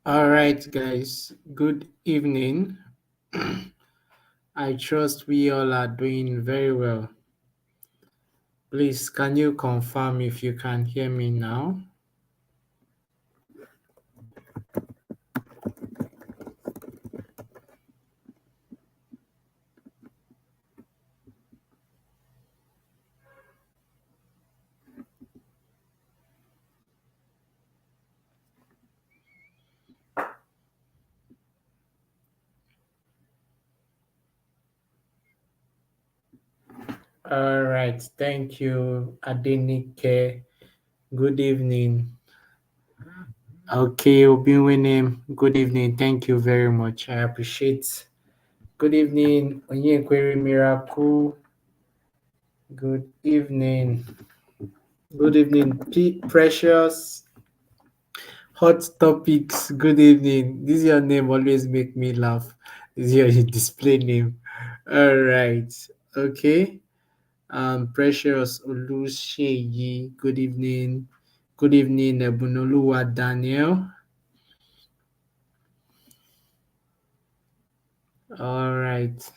All right, guys. Good evening. I trust we all are doing very well. Please, can you confirm if you can hear me now? All right. Thank you, Adenike. Good evening. Okay, Obiwinem. Good evening. Thank you very much. I appreciate. Good evening, Onyekwere Miracle. Good evening. Good evening, Precious. Hot topics. Good evening. This your name always make me laugh. This is your display name. All right. Okay. Precious Olusheyi. Good evening. Good evening, Ebunoluwa Daniel. All right.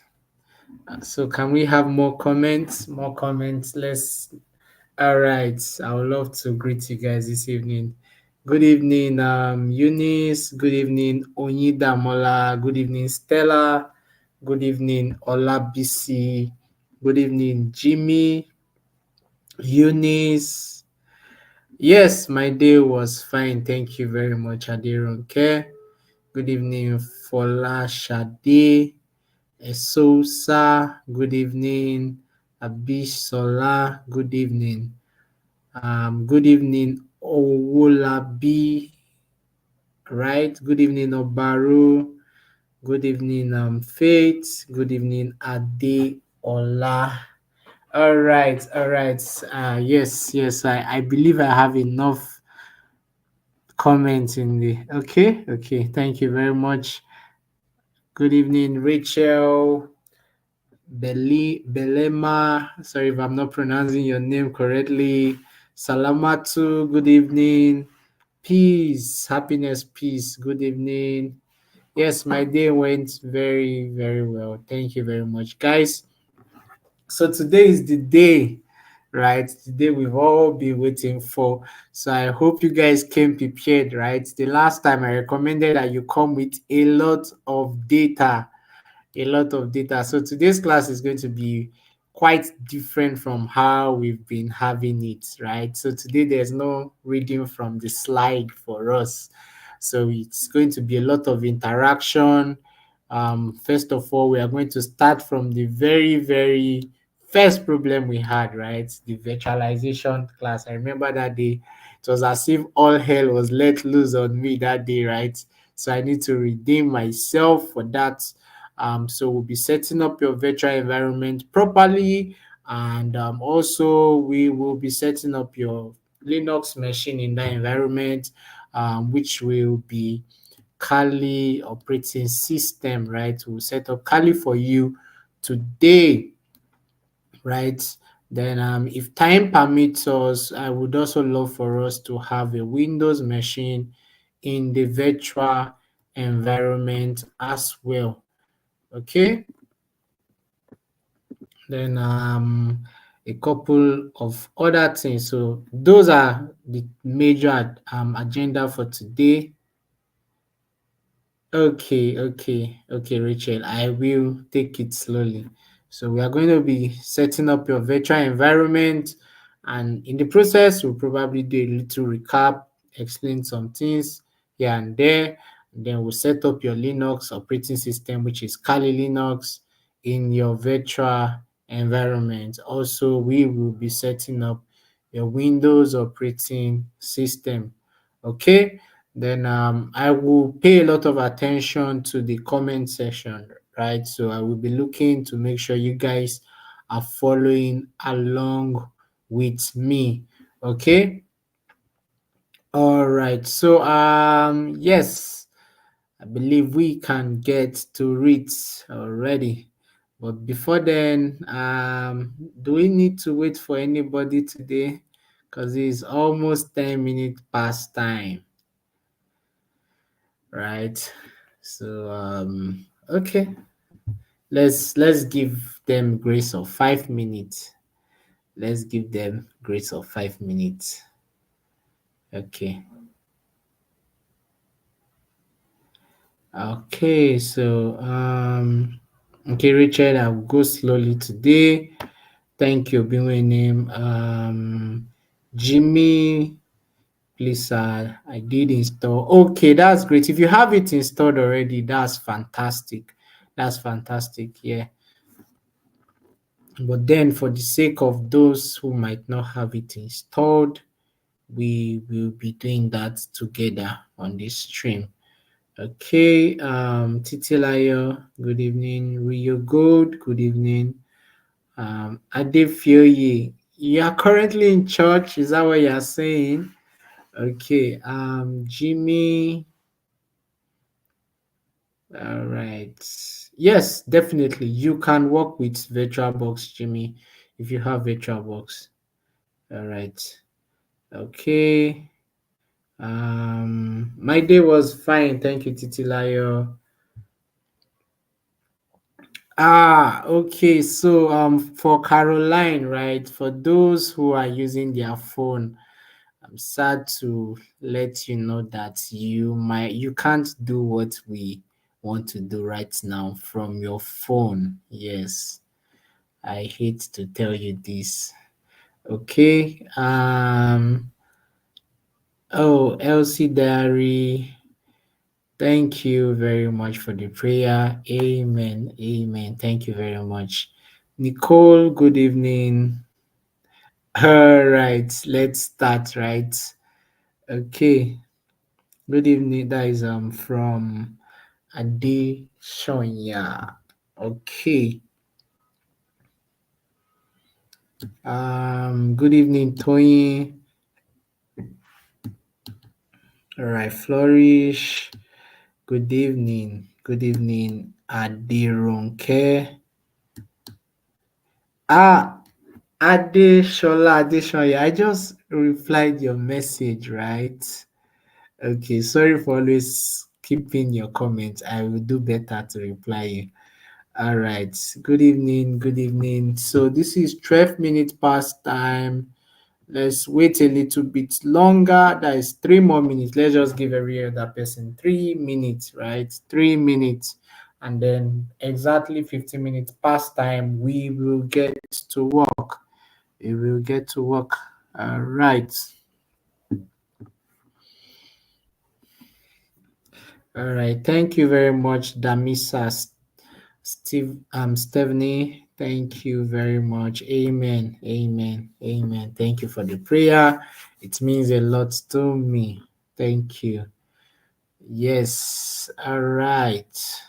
So can we have more comments? More comments. Let's. All right. I would love to greet you guys this evening. Good evening, Eunice. Good evening, Onyidamola. Good evening, Stella. Good evening, Olabisi. Good evening, Jimmy. Eunice. Yes, my day was fine. Thank you very much, Aderonke. Good evening, Fola Shade. Esosa. Good evening, Abisola. Good evening. Good evening, Owolabi. Right. Good evening, Obaru. Good evening, Faith. Good evening, Ade Ola. All right, all right. Yes. I believe I have enough comments in the. Okay. Thank you very much. Good evening, Rachel. Belema. Sorry if I'm not pronouncing your name correctly. Salamatu. Good evening. Peace, happiness, peace. Good evening. Yes, my day went very well. Thank you very much, guys. So today is the day, right? The day we've all been waiting for. So I hope you guys came prepared, right? The last time I recommended that you come with a lot of data, a lot of data. So today's class is going to be quite different from how we've been having it, right? So today there's no reading from the slide for us. So it's going to be a lot of interaction. First of all, we are going to start from the very first problem we had, right? The virtualization class. I remember that day. It was as if all hell was let loose on me that day, right? So I need to redeem myself for that. So we'll be setting up your virtual environment properly, and also we will be setting up your Linux machine in that environment, which will be Kali operating system, right? We'll set up Kali for you today, right? Then, if time permits us, I would also love for us to have a Windows machine in the virtual environment as well. Okay. Then a couple of other things. So those are the major agenda for today. Okay, Rachel. I will take it slowly. So we are going to be setting up your virtual environment, and in the process, we'll probably do a little recap, explain some things here and there. And then we'll set up your Linux operating system, which is Kali Linux, in your virtual environment. Also, we will be setting up your Windows operating system. Okay. Then I will pay a lot of attention to the comment section, right? So I will be looking to make sure you guys are following along with me. Okay. All right. So yes, I believe we can get to it already. But before then, do we need to wait for anybody today? Because it's almost 10 minutes past time. right? So okay, let's give them grace of 5 minutes. Let's give them grace of 5 minutes. Okay. Okay, so okay, Richard, I'll go slowly today. Thank you, name. Jimmy, please, I did install. Okay, that's great. If you have it installed already, that's fantastic. That's fantastic. Yeah. But then, for the sake of those who might not have it installed, we will be doing that together on this stream. Okay, Titilayo, good evening. Rio Gold, good evening. Adefioye, you are currently in church, is that what you are saying? Okay, Jimmy, all right. Yes, definitely. You can work with VirtualBox, Jimmy, if you have VirtualBox. All right. Okay. My day was fine. Thank you, Titilayo. Okay. So for Caroline, right? For those who are using their phone, I'm sad to let you know that you can't do what we want to do right now from your phone. Yes. I hate to tell you this. Okay. Oh, Elsie Diary. Thank you very much for the prayer. Amen. Amen. Thank you very much. Nicole, good evening. All right, let's start, right? Okay. Good evening. That is from Ade Shonya. Okay. Good evening, Tony. All right, Flourish. Good evening. Good evening, Aderonke. Ah, Adeshola Adeshonya. I just replied your message, right? Okay, sorry for always keeping your comments. I will do better to reply you. All right. Good evening. Good evening. So this is 12 minutes past time. Let's wait a little bit longer. That is 3 more minutes. Let's just give every other person 3 minutes, right? 3 minutes. And then exactly 15 minutes past time, we will get to work. We will get to work. All right. All right. Thank you very much, Damisa Stephanie. Thank you very much. Amen. Amen. Amen. Thank you for the prayer. It means a lot to me. Thank you. Yes. All right.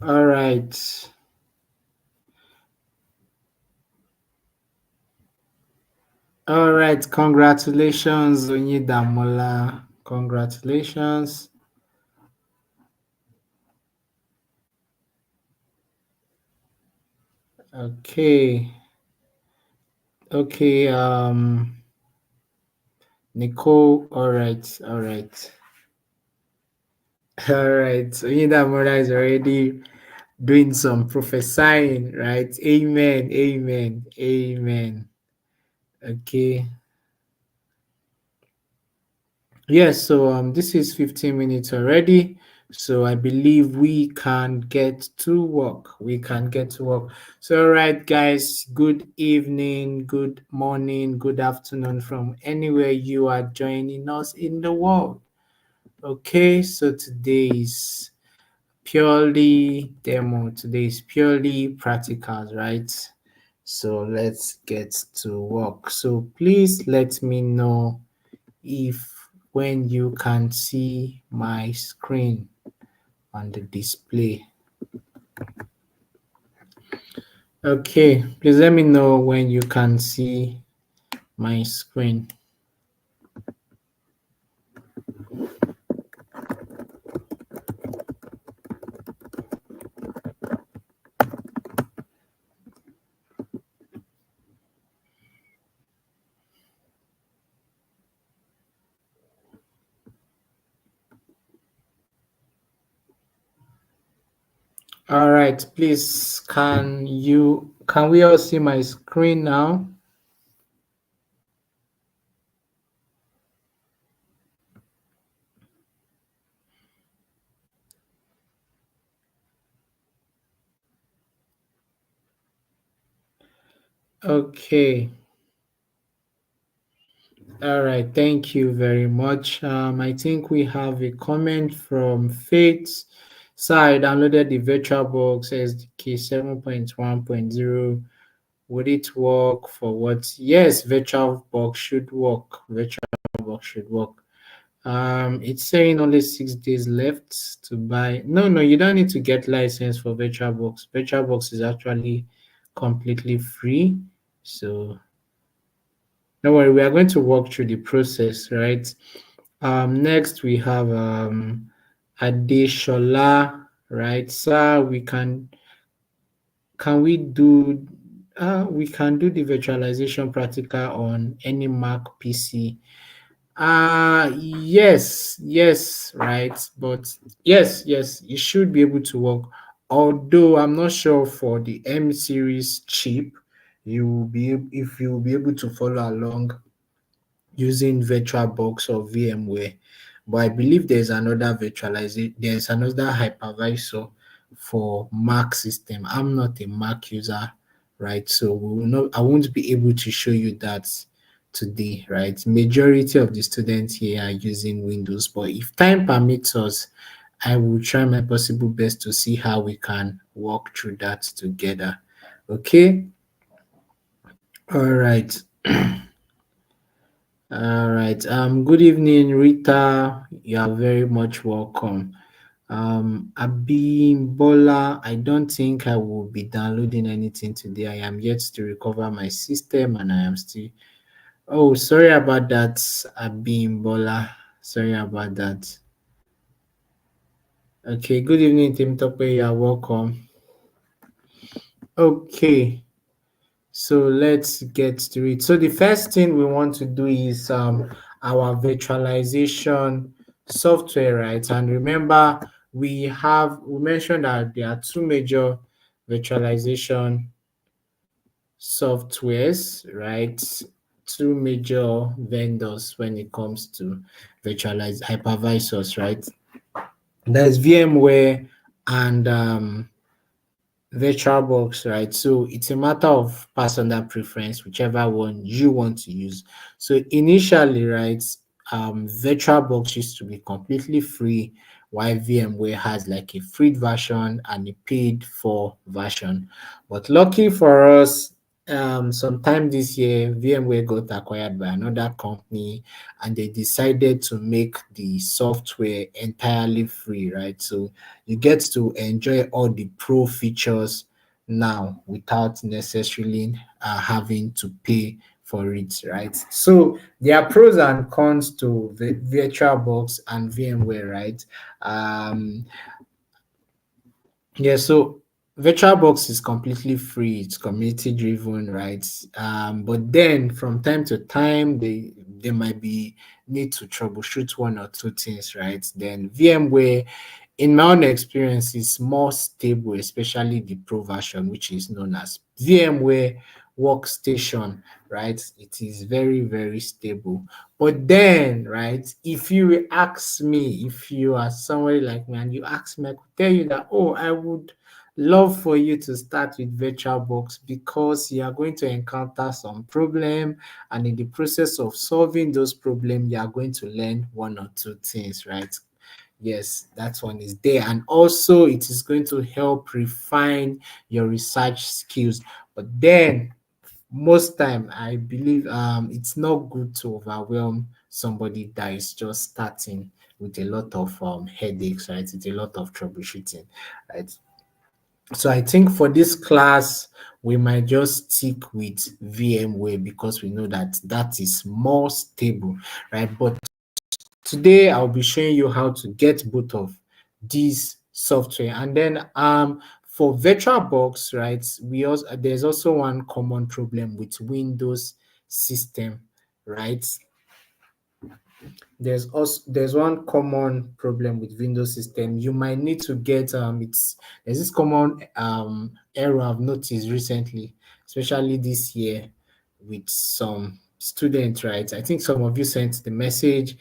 All right. All right. Congratulations, Onyidamola. Congratulations. Okay. Okay. Nicole. All right. All right. All right. Onyidamola is already doing some prophesying, right? Amen, amen, amen. Okay. Yes, so this is 15 minutes already. So I believe we can get to work. We can get to work. So, all right, guys, good evening, good morning, good afternoon from anywhere you are joining us in the world. Okay, so today is purely demo, today is purely practicals, right? So let's get to work. So please let me know if when you can see my screen on the display. Okay, please let me know when you can see my screen. All right, please can we all see my screen now? Okay. All right, thank you very much. I think we have a comment from Faith. So I downloaded the VirtualBox SDK 7.1.0. Would it work for what? Yes, VirtualBox should work. VirtualBox should work. It's saying only 6 days left to buy. No, you don't need to get license for VirtualBox. VirtualBox is actually completely free. So don't worry, we are going to walk through the process, right? Next we have Adeshola, right? Sir, can we can do the virtualization practical on any Mac PC. Yes, right. But yes, you should be able to work. Although I'm not sure for the M series chip, if you will be able to follow along using VirtualBox or VMware. But I believe there's another hypervisor for Mac system. I'm not a Mac user, right? So I won't be able to show you that today, right? Majority of the students here are using Windows, but if time permits us, I will try my possible best to see how we can walk through that together. Okay. All right. All right. Good evening, Rita. You are very much welcome. Abimbola, I don't think I will be downloading anything today. I am yet to recover my system and I am still. Oh, sorry about that, Abimbola. Sorry about that. Okay, good evening, Tim Tope. You are welcome. Okay. So let's get to it. So the first thing we want to do is our virtualization software, right? And remember, we mentioned that there are two major virtualization softwares, right? Two major vendors when it comes to virtualize hypervisors, right? There's VMware and VirtualBox, right? So it's a matter of personal preference, whichever one you want to use. So initially, right, VirtualBox used to be completely free, while VMware has like a free version and a paid for version. But lucky for us, sometime this year, VMware got acquired by another company, and they decided to make the software entirely free, right? So you get to enjoy all the pro features now without necessarily having to pay for it, right? So there are pros and cons to the VirtualBox and VMware, right? Um, yeah, so VirtualBox is completely free. It's community driven, right? But then from time to time, they might be need to troubleshoot one or two things, right? Then VMware In my own experience, it's more stable, especially the Pro version, which is known as VMware Workstation, right? It is very, very stable. But then, right, if you ask me, if you are somebody like me and you ask me, I could tell you that, oh, I would love for you to start with VirtualBox because you are going to encounter some problem, and in the process of solving those problems, you are going to learn one or two things, right? Yes, that one is there. And also it is going to help refine your research skills. But then most time I believe it's not good to overwhelm somebody that is just starting with a lot of headaches, right? It's a lot of troubleshooting, right? So I think for this class, we might just stick with VMware because we know that that is more stable, right? But today I'll be showing you how to get both of these software. And then for VirtualBox, right, we also there's also one common problem with Windows system, right? There's one common problem with Windows system. You might need to get it's there's this common error I've noticed recently, especially this year with some students, right? I think some of you sent the message,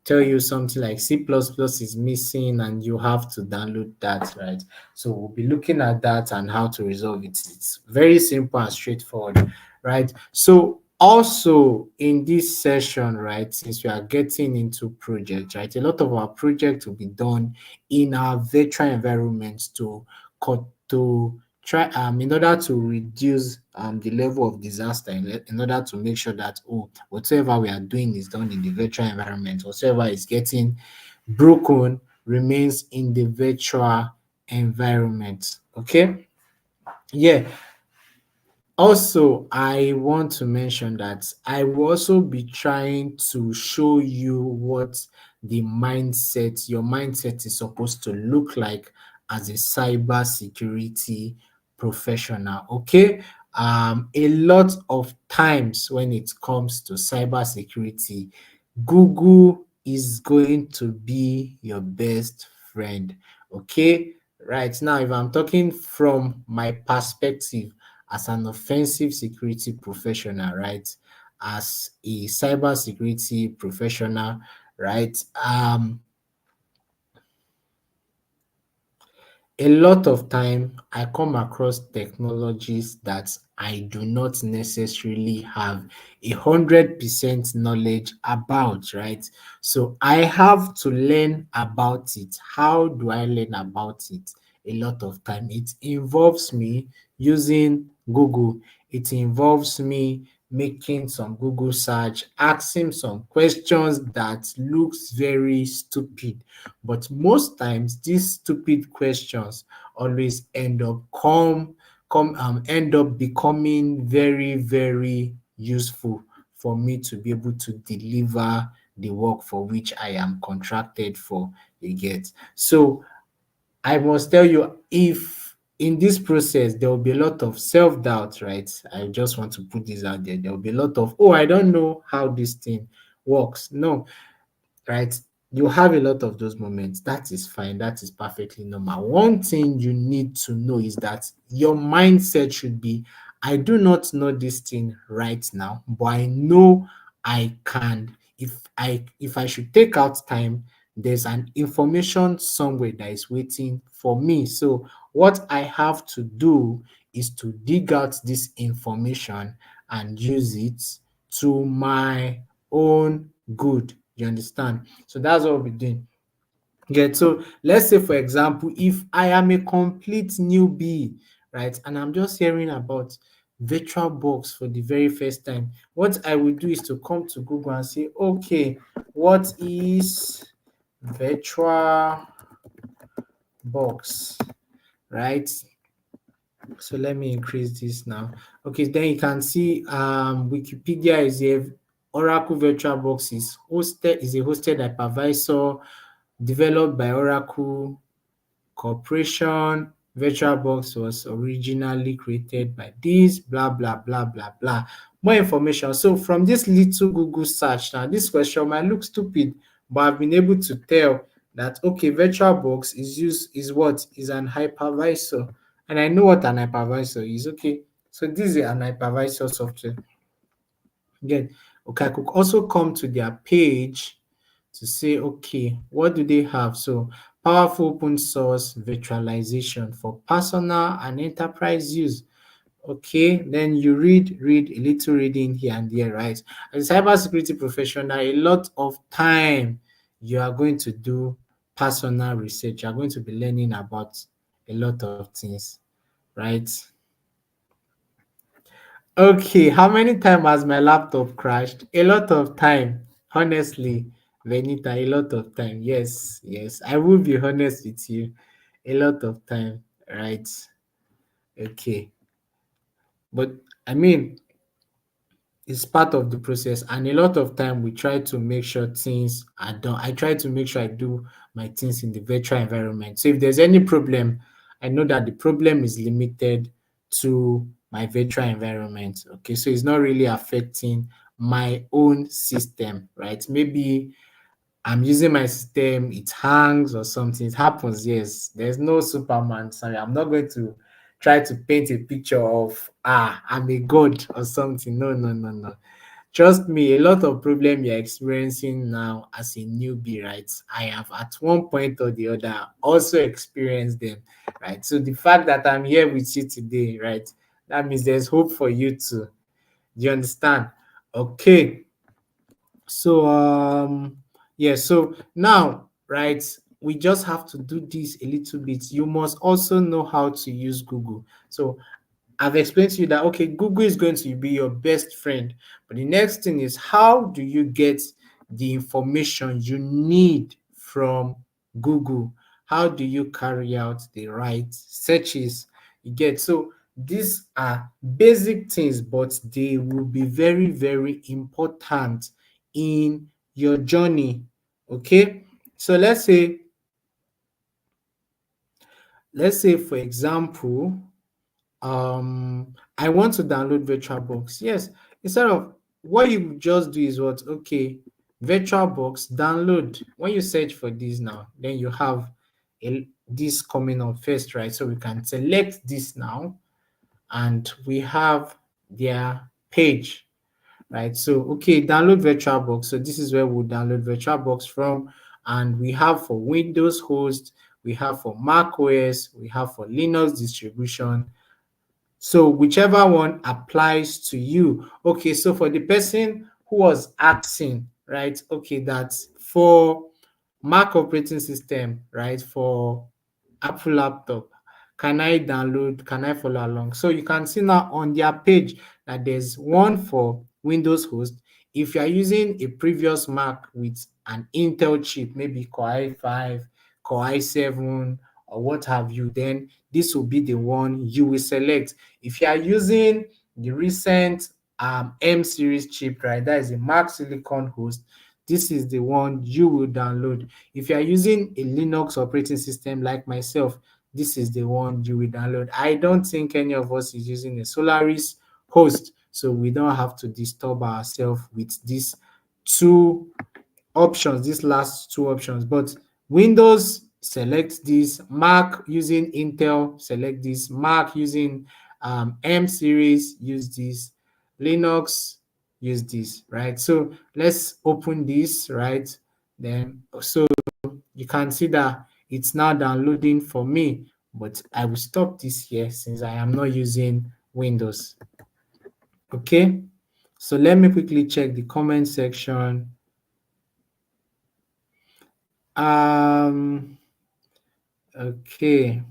tell you something like C++ is missing and you have to download that, right? So we'll be looking at that and how to resolve it. It's very simple and straightforward, right? So also in this session, right, since we are getting into projects, right, a lot of our projects will be done in our virtual environments to cut to try in order to reduce the level of disaster, in order to make sure that, oh, whatever we are doing is done in the virtual environment, whatever is getting broken remains in the virtual environment. Okay, yeah. Also, I want to mention that I will also be trying to show you what your mindset is supposed to look like as a cyber security professional. Okay. A lot of times when it comes to cyber security, Google is going to be your best friend. Okay. Right now, if I'm talking from my perspective, as an offensive security professional, right? As a cyber security professional, right? A lot of time I come across technologies that I do not necessarily have 100% knowledge about, right? So I have to learn about it. How do I learn about it? A lot of time it involves me using Google. It involves me making some Google search, asking some questions that looks very stupid, but most times these stupid questions always end up becoming very, very useful for me to be able to deliver the work for which I am contracted for, you get. So I must tell you, if in this process there will be a lot of self-doubt, right? I just want to put this out there. There will be a lot of, oh, I don't know how this thing works. No, right? You have a lot of those moments. That is fine. That is perfectly normal. One thing you need to know is that your mindset should be, I do not know this thing right now, but I know I can. If I should take out time, there's an information somewhere that is waiting for me. So what I have to do is to dig out this information and use it to my own good. You understand? So that's what we're doing. Yeah, so let's say, for example, if I am a complete newbie, right, and I'm just hearing about VirtualBox for the very first time, what I will do is to come to Google and say, okay, what is VirtualBox, right? So let me increase this now. Okay, then you can see Wikipedia is here. Oracle VirtualBox is a hosted hypervisor developed by Oracle Corporation. VirtualBox was originally created by this, blah, blah, blah, blah, blah. More information. So from this little Google search now, this question might look stupid, but I've been able to tell that okay, VirtualBox is what is an hypervisor, and I know what an hypervisor is. Okay, so this is an hypervisor software. Again, okay, I could also come to their page to say, okay, what do they have? So powerful open source virtualization for personal and enterprise use. Okay, then you read a little reading here and there, right? As a cybersecurity professional, a lot of time you are going to do personal research. You are going to be learning about a lot of things, right? Okay, how many times has my laptop crashed? A lot of time. Honestly, Venita, a lot of time. Yes, yes. I will be honest with you. A lot of time, right? Okay. But I mean, it's part of the process, and a lot of time we try to make sure things are done. I try to make sure I do my things in the virtual environment. So if there's any problem, I know that the problem is limited to my virtual environment. Okay, so it's not really affecting my own system, right? Maybe I'm using my system, it hangs or something, it happens. Yes, there's no Superman. Sorry, I'm not going to try to paint a picture of I'm a god or something. No, no, no, no. Trust me, a lot of problem you're experiencing now as a newbie, right? I have at one point or the other also experienced them, right? So the fact that I'm here with you today, right, that means there's hope for you too. Do you understand? Okay. So yeah, so now, right, we just have to do this a little bit. You must also know how to use Google. So I've explained to you that okay, Google is going to be your best friend. But the next thing is, how do you get the information you need from Google? How do you carry out the right searches you get? So these are basic things, but they will be very, very important in your journey. Okay. So let's say for example, I want to download VirtualBox. Yes, instead of what you just do is what? Okay, VirtualBox download. When you search for this now, then you have this coming up first, right? So we can select this now, and we have their page, right? So okay, download VirtualBox. So this is where we'll download VirtualBox from, and we have for Windows host, we have for Mac OS, we have for Linux distribution, so whichever one applies to you. Okay, so for the person who was asking, right? Okay, that's for Mac operating system, right? For Apple laptop, can I follow along? So you can see now on their page that there's one for Windows host. If you are using a previous Mac with an Intel chip, maybe Core i5, Core i7, or what have you, then this will be the one you will select. If you are using the recent M series chip, right, that is a Mac Silicon host, this is the one you will download. If you are using a Linux operating system like myself, this is the one you will download. I don't think any of us is using a Solaris host, so we don't have to disturb ourselves with these two options, these last two options. But Windows, select this. Mac using Intel, select this. Mac using M series, use this. Linux, use this, right? So let's open this, right? Then so you can see that it's now downloading for me, but I will stop this here since I am not using Windows. Okay, so let me quickly check the comment section. Um, okay.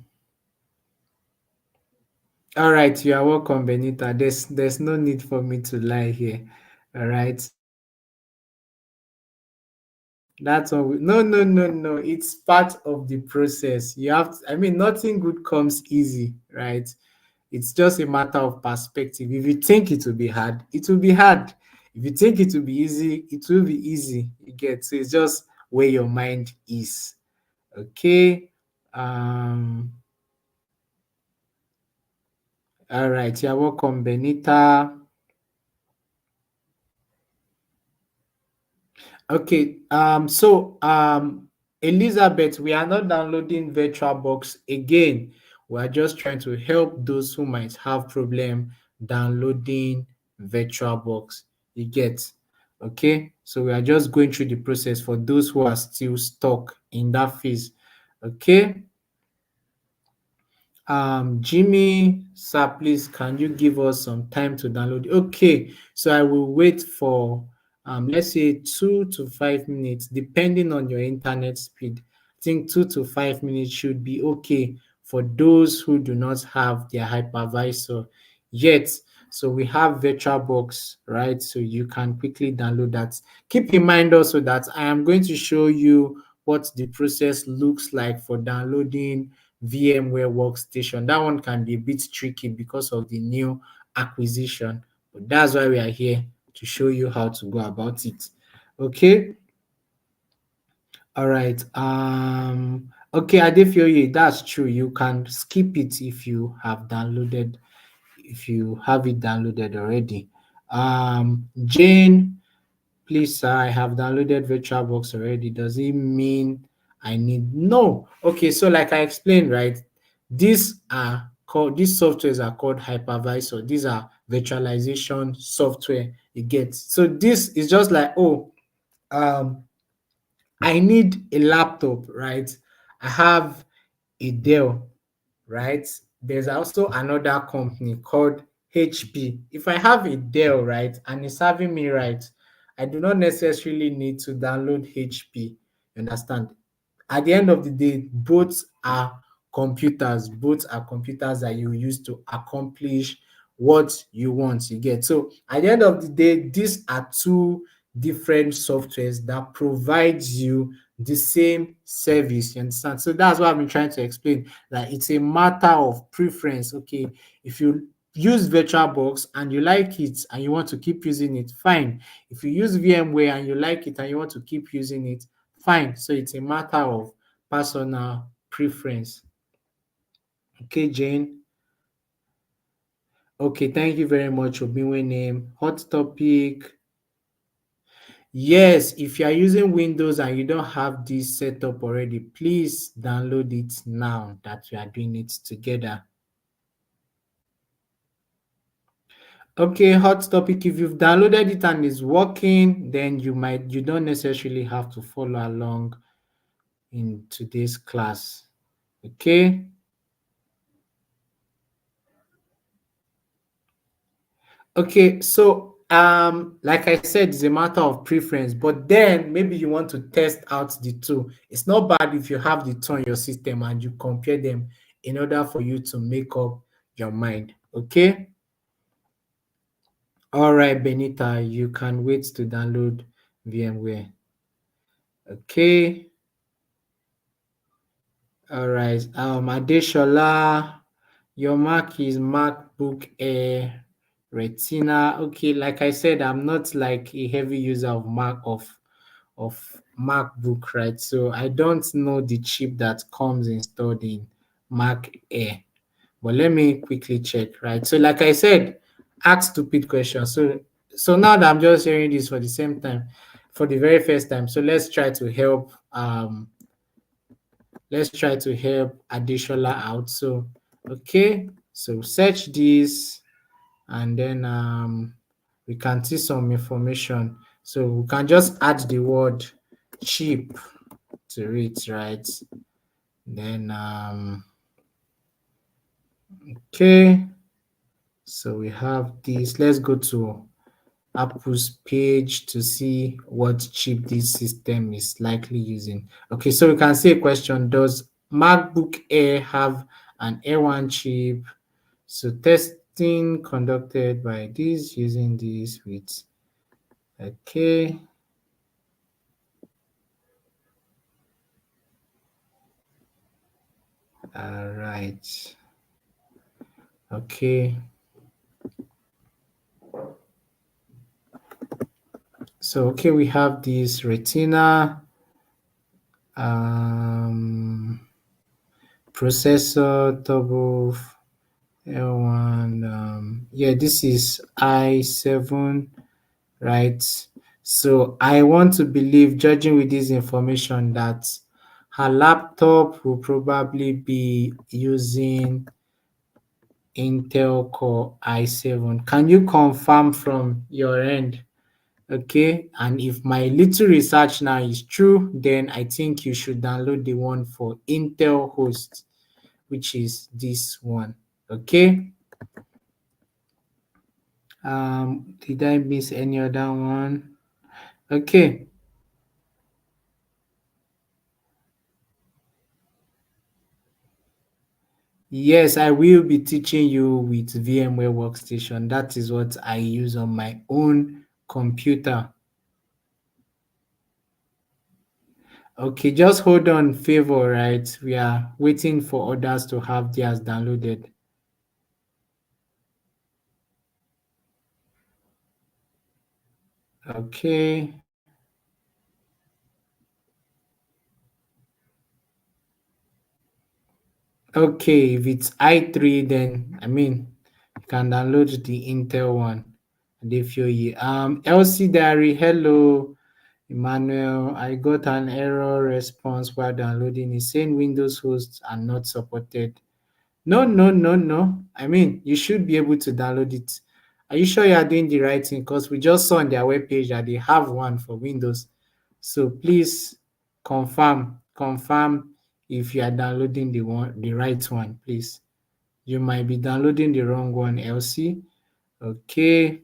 All right, you are welcome, Benita. There's no need for me to lie here. All right. That's all. No, no, no, no. It's part of the process. You have to, I mean, nothing good comes easy, right? It's just a matter of perspective. If you think it will be hard, it will be hard. If you think it will be easy, it will be easy. You get, so it's just where your mind is. Okay. Um, all right, you're welcome, Benita. Okay. So Elizabeth, we are not downloading VirtualBox again. We are just trying to help those who might have problem downloading VirtualBox. You get? Okay? So we are just going through the process for those who are still stuck in that phase. Okay? Jimmy, sir, please can you give us some time to download? Okay, so I will wait for let's say 2 to 5 minutes, depending on your internet speed. I think 2 to 5 minutes should be okay for those who do not have their hypervisor yet. So we have VirtualBox, right? So you can quickly download that. Keep in mind also that I am going to show you what the process looks like for downloading VMware workstation. That one can be a bit tricky because of the new acquisition, but that's why we are here to show you how to go about it. Okay. All right. Okay, Adefioye, that's true. You can skip it if you have downloaded, if you have it downloaded already. Jane, please, sir, I have downloaded VirtualBox already. Does it mean I need? No. Okay, so like I explained, right? These softwares are called hypervisor. These are virtualization software. You get. So this is just like, oh, um, I need a laptop, right? I have a Dell, right? There's also another company called HP. If I have a Dell, right, and it's serving me right, I do not necessarily need to download HP. You understand? At the end of the day, both are computers that you use to accomplish what you want. You get? So at the end of the day, these are two different softwares that provides you the same service. You understand? So that's what I've been trying to explain, that it's a matter of preference. Okay, if you use VirtualBox and you like it and you want to keep using it, fine. If you use VMware and you like it and you want to keep using it, fine. So it's a matter of personal preference. Okay, Jane. Okay, thank you very much, Obinwe name. Hot topic. Yes, if you are using Windows and you don't have this set up already, please download it now that we are doing it together. Okay, hot topic. If you've downloaded it and it's working, then you don't necessarily have to follow along in today's class. Okay. Okay, so like I said, it's a matter of preference, but then maybe you want to test out the two. It's not bad if you have the two on your system and you compare them in order for you to make up your mind. Okay. All right, Benita, you can wait to download VMware. Okay. All right. Adeshola, your Mac is MacBook Air Retina. Okay, like I said, I'm not like a heavy user of MacBook, right? So I don't know the chip that comes installed in Mac Air. But let me quickly check, right? So like I said, ask stupid questions. So now that I'm just hearing this for the same time, for the very first time. So let's try to help Adeshola out. So okay, so search this and then we can see some information. So we can just add the word cheap to it, right? Then okay, so we have this. Let's go to Apple's page to see what chip this system is likely using. Okay, so we can see a question: does MacBook Air have an A1 chip? So testing conducted by this using this with okay. All right. Okay. So okay, we have this Retina processor double L1. Yeah, this is i7, right? So I want to believe, judging with this information, that Her laptop will probably be using Intel Core i7. Can you confirm from your end? Okay, and if my little research now is true, then I think you should download the one for Intel host, which is this one. Okay. Did I miss any other one? Okay. Yes, I will be teaching you with VMware Workstation. That is what I use on my own computer. Okay, just hold on, favor, right? We are waiting for others to have theirs downloaded. Okay. Okay, if it's i3, then I mean you can download the Intel one. Adefoye. LC Diary, hello. Emmanuel, I got an error response while downloading it saying Windows hosts are not supported. No, no, no, no. I mean, you should be able to download it. Are you sure you are doing the right thing? Because we just saw on their webpage that they have one for Windows. So please confirm if you are downloading the right one, please. You might be downloading the wrong one, LC. Okay.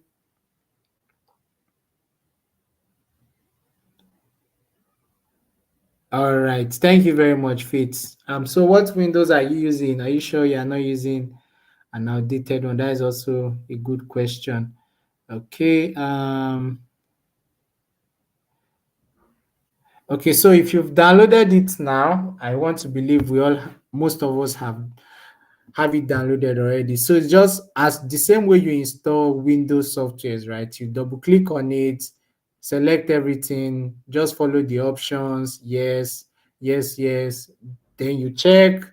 All right. Thank you very much, Faith. So what Windows are you using? Are you sure you are not using an outdated one? That is also a good question. Okay. Okay, so if you've downloaded it now, I want to believe most of us have it downloaded already. So it's just as the same way you install Windows softwares, right? You double click on it, select everything, just follow the options, yes, yes, yes. Then you check,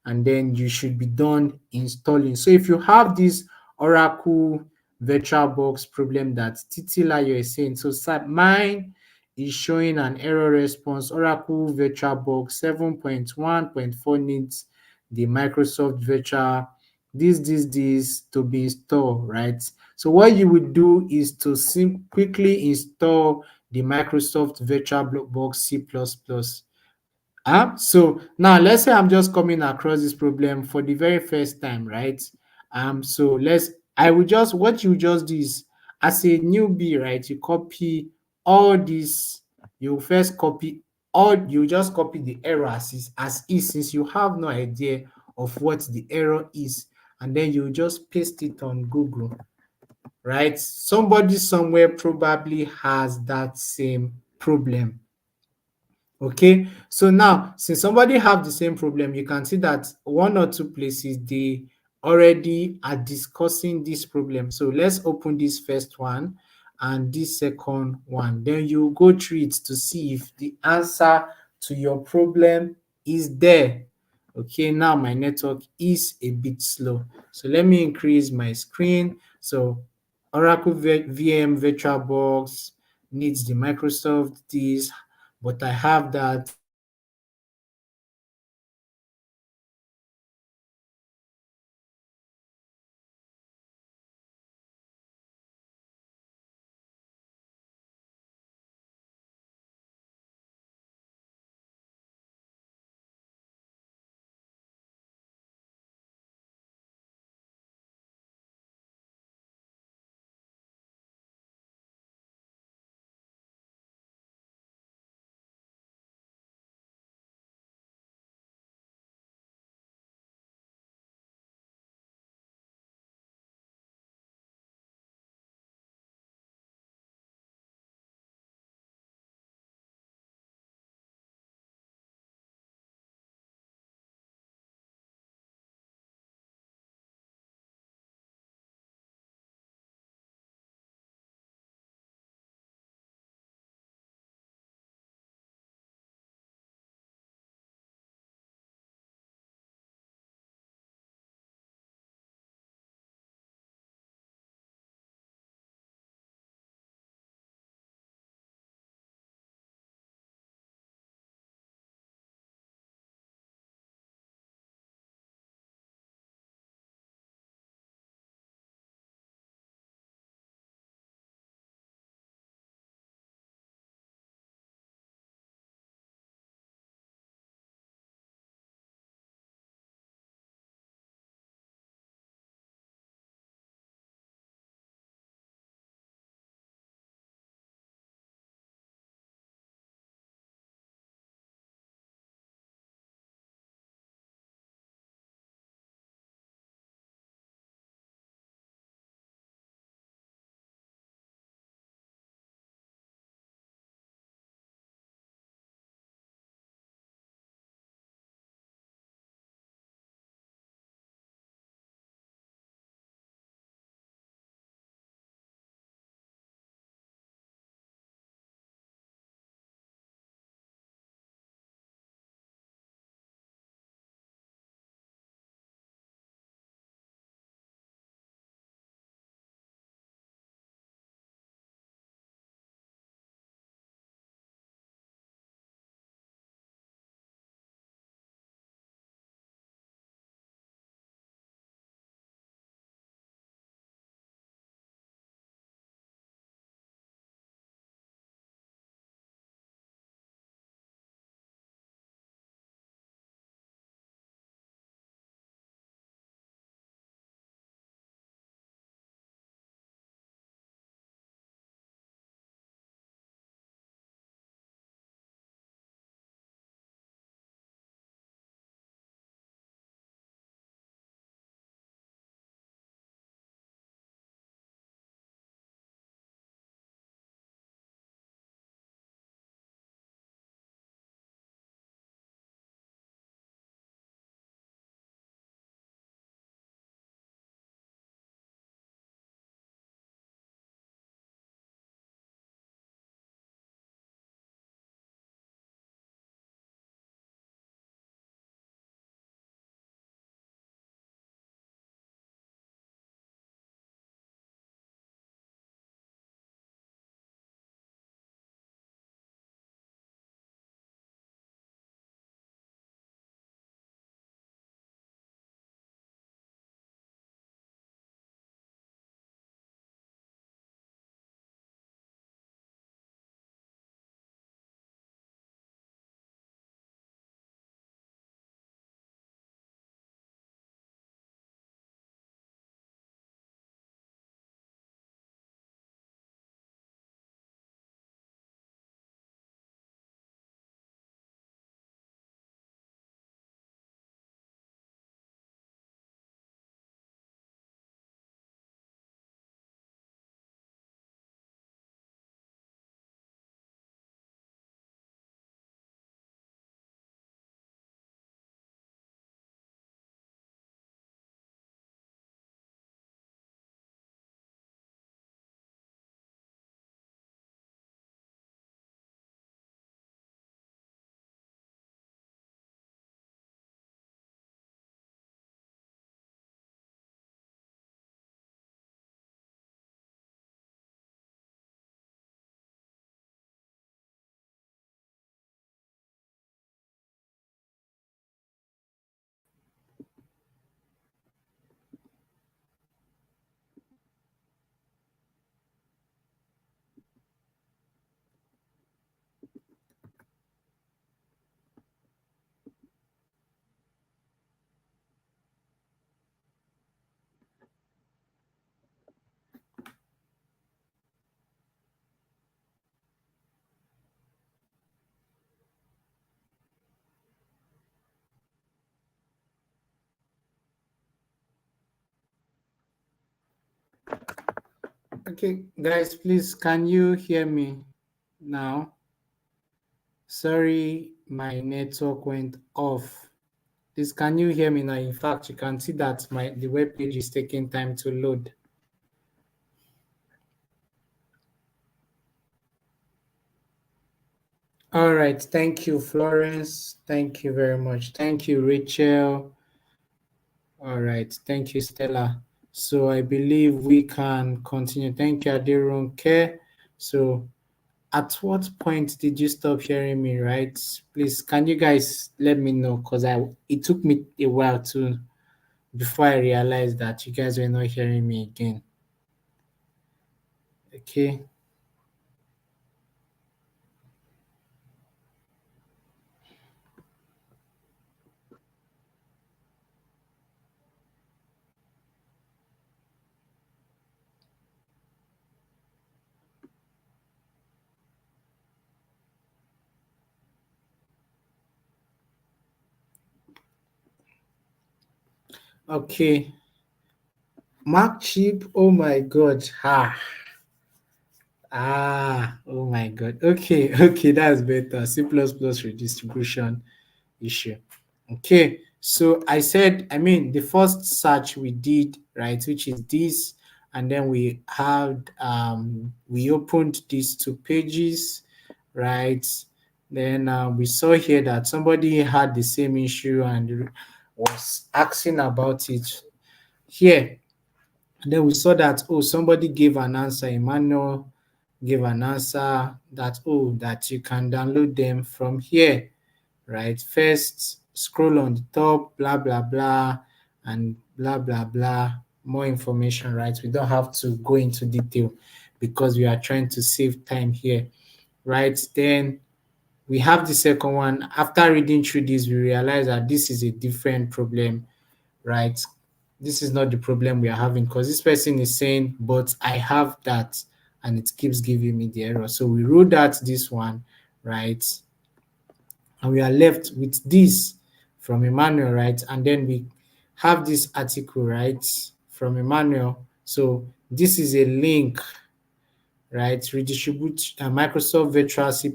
and then you should be done installing. So if you have this Oracle VirtualBox problem that Titila you're saying, so mine is showing an error response. Oracle VirtualBox 7.1.4 needs the Microsoft Virtual this to be installed, right? So what you would do is to quickly install the Microsoft VirtualBox C++. So now let's say I'm just coming across this problem for the very first time, right? So I will just what you just do is as a newbie, right? You copy all this, you first copy you just copy the error as is since you have no idea of what the error is, and then you just paste it on Google, right? Somebody somewhere probably has that same problem. Okay, so now since somebody have the same problem, you can see that one or two places they already are discussing this problem. So let's open this first one and this second one. Then you go through it to see if the answer to your problem is there. Okay, now my network is a bit slow. So let me increase my screen. So Oracle VM VirtualBox needs the Microsoft this, but I have that Okay, guys, please, can you hear me now? Sorry, my network went off. Please, can you hear me now? In fact, you can see that the web page is taking time to load. All right, thank you, Florence. Thank you very much. Thank you, Rachel. All right, thank you, Stella. So I believe we can continue. Thank you, Adirunke. So at what point did you stop hearing me, right? Please, can you guys let me know? Because it took me a while to before I realized that you guys were not hearing me again. Okay. Okay. Mark chip. Oh my god. Oh my god. Okay, okay, that's better. C redistribution issue. Okay, so I said, I mean, the first search we did, right, which is this, and then we opened these two pages, right? Then we saw here that somebody had the same issue and was asking about it here. And then we saw that, oh, somebody gave an answer, Emmanuel gave an answer that, oh, that you can download them from here, right? First, scroll on the top, blah, blah, blah, and blah, blah, blah, more information, right? We don't have to go into detail because we are trying to save time here, right? Then we have the second one. After reading through this, we realize that this is a different problem, right? This is not the problem we are having because this person is saying, but I have that and it keeps giving me the error. So we ruled out this one, right? And we are left with this from Emmanuel, right? And then we have this article, right, from Emmanuel. So this is a link, right? Redistribute Microsoft Virtual C++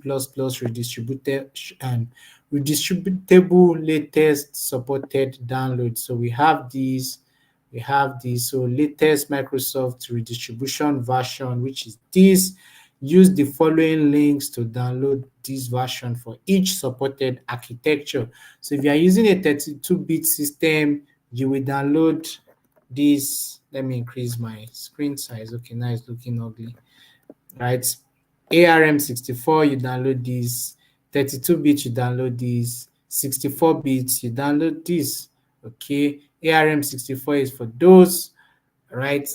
redistributed and redistributable latest supported download. So we have this. So latest Microsoft redistribution version, which is this. Use the following links to download this version for each supported architecture. So if you are using a 32-bit system, you will download this. Let me increase my screen size. Okay, now it's looking ugly, right? ARM64, you download this. 32-bit, you download this. 64 bits, you download this. Okay, ARM64 is for those, right?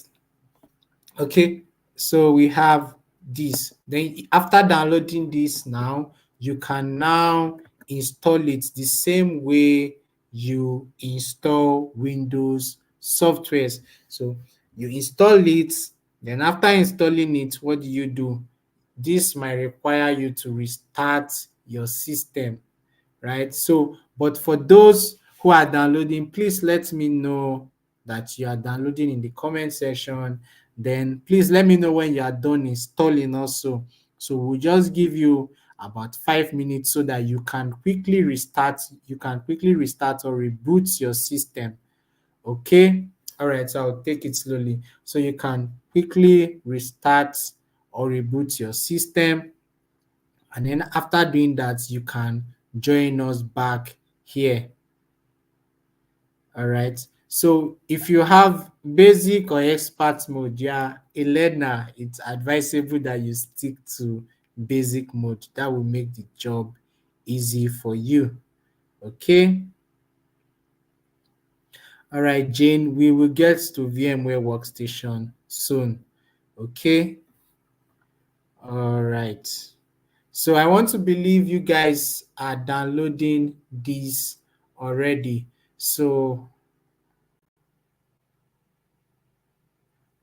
Okay, so we have this. Then after downloading this, now you can now install it the same way you install Windows softwares. So you install it, then after installing it, what do you do? This might require you to restart your system, right? So, but for those who are downloading, please let me know that you are downloading in the comment section. Then please let me know when you are done installing also. So we'll just give you about 5 minutes so that you can quickly restart, or reboot your system. Okay. All right, so I'll take it slowly. So you can quickly restart or reboot your system. And then after doing that, you can join us back here. All right. So if you have basic or expert mode, you are a learner, it's advisable that you stick to basic mode. That will make the job easy for you. Okay. All right, Jane, we will get to VMware Workstation soon. Okay. All right. So I want to believe you guys are downloading this already. So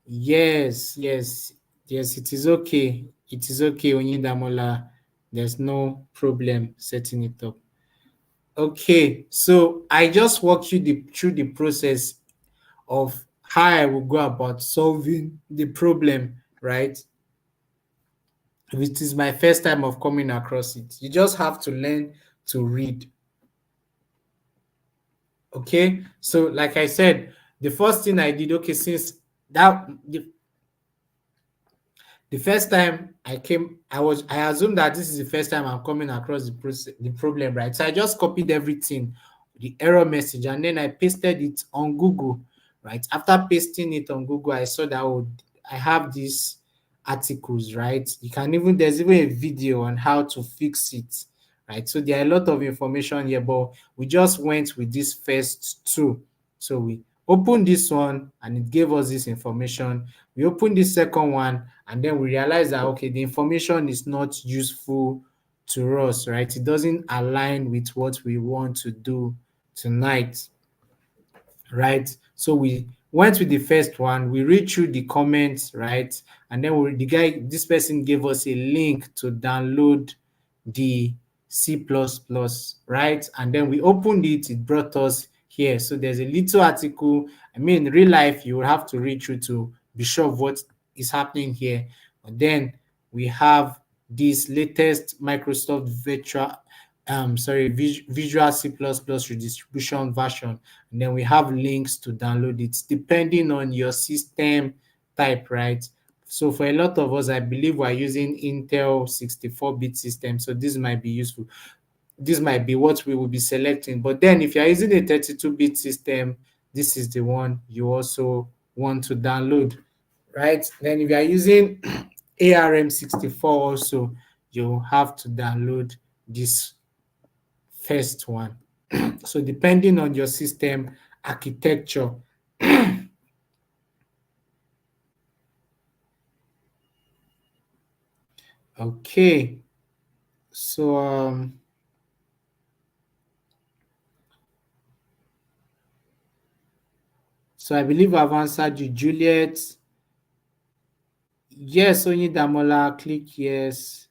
yes, yes, yes, it is okay. It is okay, Onyedamola. There's no problem setting it up. Okay, so I just walk you through the process of how I will go about solving the problem, right? If it is my first time of coming across it, you just have to learn to read. Okay, so like I said, the first thing I did, okay, since that the first time I came, I assumed that this is the first time I'm coming across the problem, right? So I just copied everything, the error message, and then I pasted it on Google, right? After pasting it on Google, I saw that, oh, I have these articles, right? There's even a video on how to fix it, right? So there are a lot of information here, but we just went with this first two. So we opened this one and it gave us this information. We opened the second one and then we realized that, okay, the information is not useful to us, right? It doesn't align with what we want to do tonight, right? So we went with the first one, we read through the comments, right? And then this person gave us a link to download the C++, right? And then we opened it, it brought us here. So there's a little article. I mean, in real life, you will have to read through to be sure of what is happening here. But then we have this latest Microsoft Visual C++ redistribution version, and then we have links to download it depending on your system type, right? So for a lot of us, I believe we're using Intel 64-bit system, so this might be useful. This might be what we will be selecting. But then if you're using a 32-bit system, this is the one you also want to download, right? Then if you are using ARM64 also, you have to download this first one. So depending on your system architecture. Okay. So so I believe I've answered you, Juliet. Yes, Onyedamola, click yes.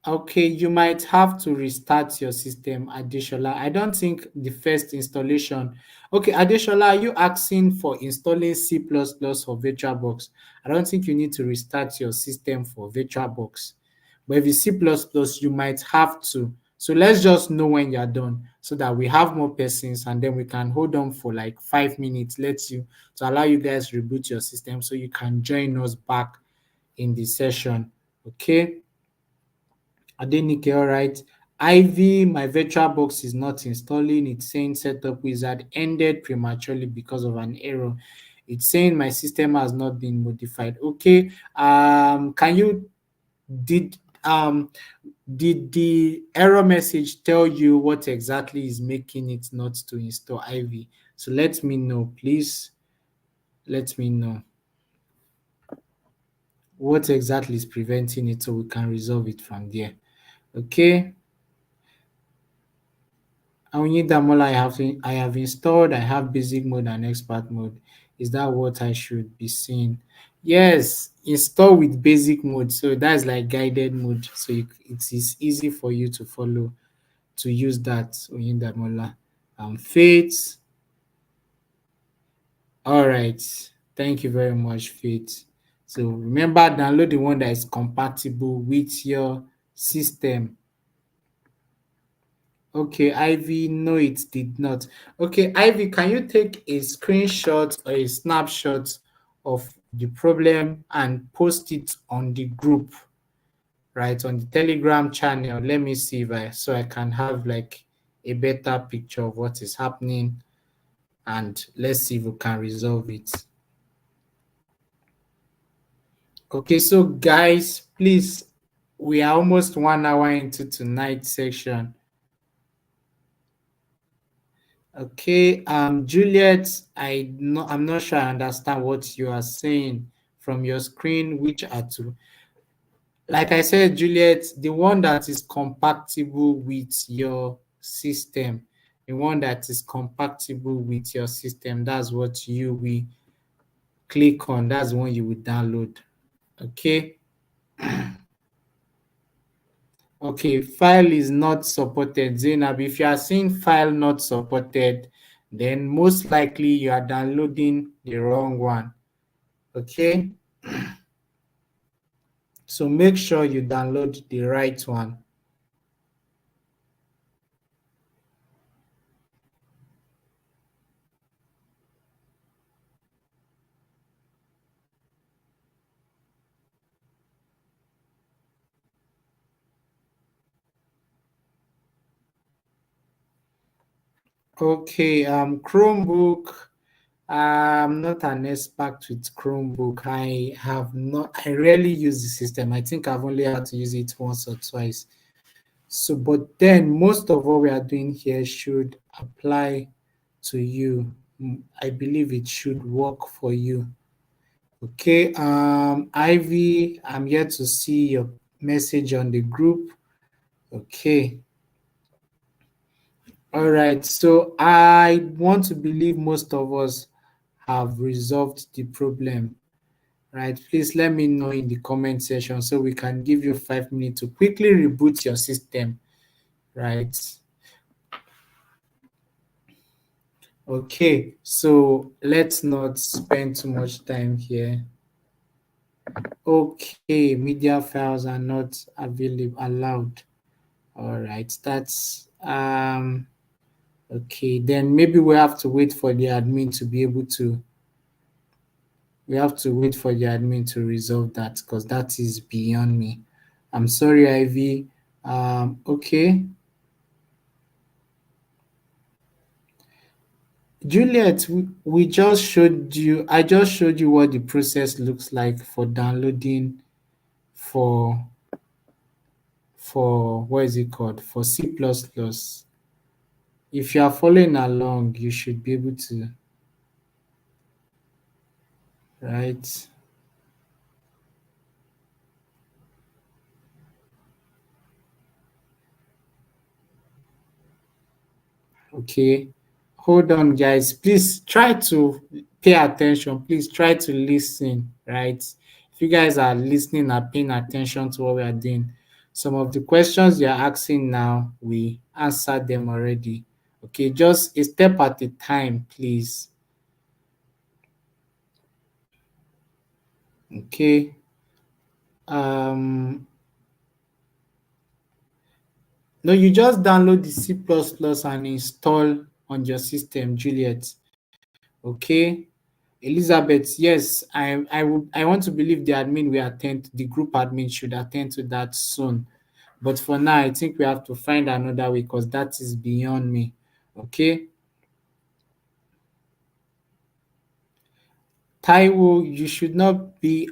Okay, you might have to restart your system, Adeshola. I don't think the first installation. Okay, Adeshola, are you asking for installing C++ for VirtualBox? I don't think you need to restart your system for VirtualBox. But if it's C++, you might have to. So let's just know when you're done so that we have more persons and then we can hold on for like 5 minutes, to allow you guys reboot your system so you can join us back in the session. Okay. Adenike, all right. Ivy, my VirtualBox is not installing. It's saying setup wizard ended prematurely because of an error. It's saying my system has not been modified. Okay. Can you did did the error message tell you what exactly is making it not to install Ivy? So let me know, please. Let me know what exactly is preventing it so we can resolve it from there. Okay. Damola, I have installed. I have basic mode and expert mode. Is that what I should be seeing? Yes, install with basic mode. So that's like guided mode. So it is easy for you to follow to use that, Damola. Faith. All right. Thank you very much, Faith. So remember, download the one that is compatible with your system. Okay, Ivy, no, it did not. Okay, Ivy, can you take a screenshot or a snapshot of the problem and post it on the group, right, on the Telegram channel? Let me see if I can have like a better picture of what is happening, and let's see if we can resolve it. Okay, so guys, please, we are almost 1 hour into tonight's section. Okay, Juliet, I'm not sure I understand what you are saying from your screen, which are two. Like I said, Juliet, the one that is compatible with your system, the one that is compatible with your system, that's what you will click on. That's the one you will download. Okay. Okay, file is not supported. Zainab, if you are seeing file not supported, then most likely you are downloading the wrong one. Okay, so make sure you download the right one. Okay, Chromebook. I'm not an expert with Chromebook. I rarely use the system. I think I've only had to use it once or twice. So, but then most of what we are doing here should apply to you. I believe it should work for you. Okay, Ivy, I'm here to see your message on the group. Okay. All right. So I want to believe most of us have resolved the problem. Right. Please let me know in the comment section so we can give you 5 minutes to quickly reboot your system. Right. Okay. So let's not spend too much time here. Okay, media files are not available allowed. All right, that's okay. Then maybe we have to wait for the admin to be able to. We have to wait for the admin to resolve that because that is beyond me. I'm sorry, Ivy. Okay, Juliet, we just showed you. I just showed you what the process looks like for downloading for what is it called for C++. If you are following along, you should be able to, right? Okay. Hold on, guys. Please try to pay attention. Please try to listen, right? If you guys are listening and paying attention to what we are doing, some of the questions you're asking now, we answered them already. Okay, just a step at a time, please. Okay. Um, no, you just download the C++ and install on your system, Juliet. Okay. Elizabeth, yes, I want to believe the admin will attend, the group admin should attend to that soon. But for now, I think we have to find another way because that is beyond me. Okay. Taiwo, you should not be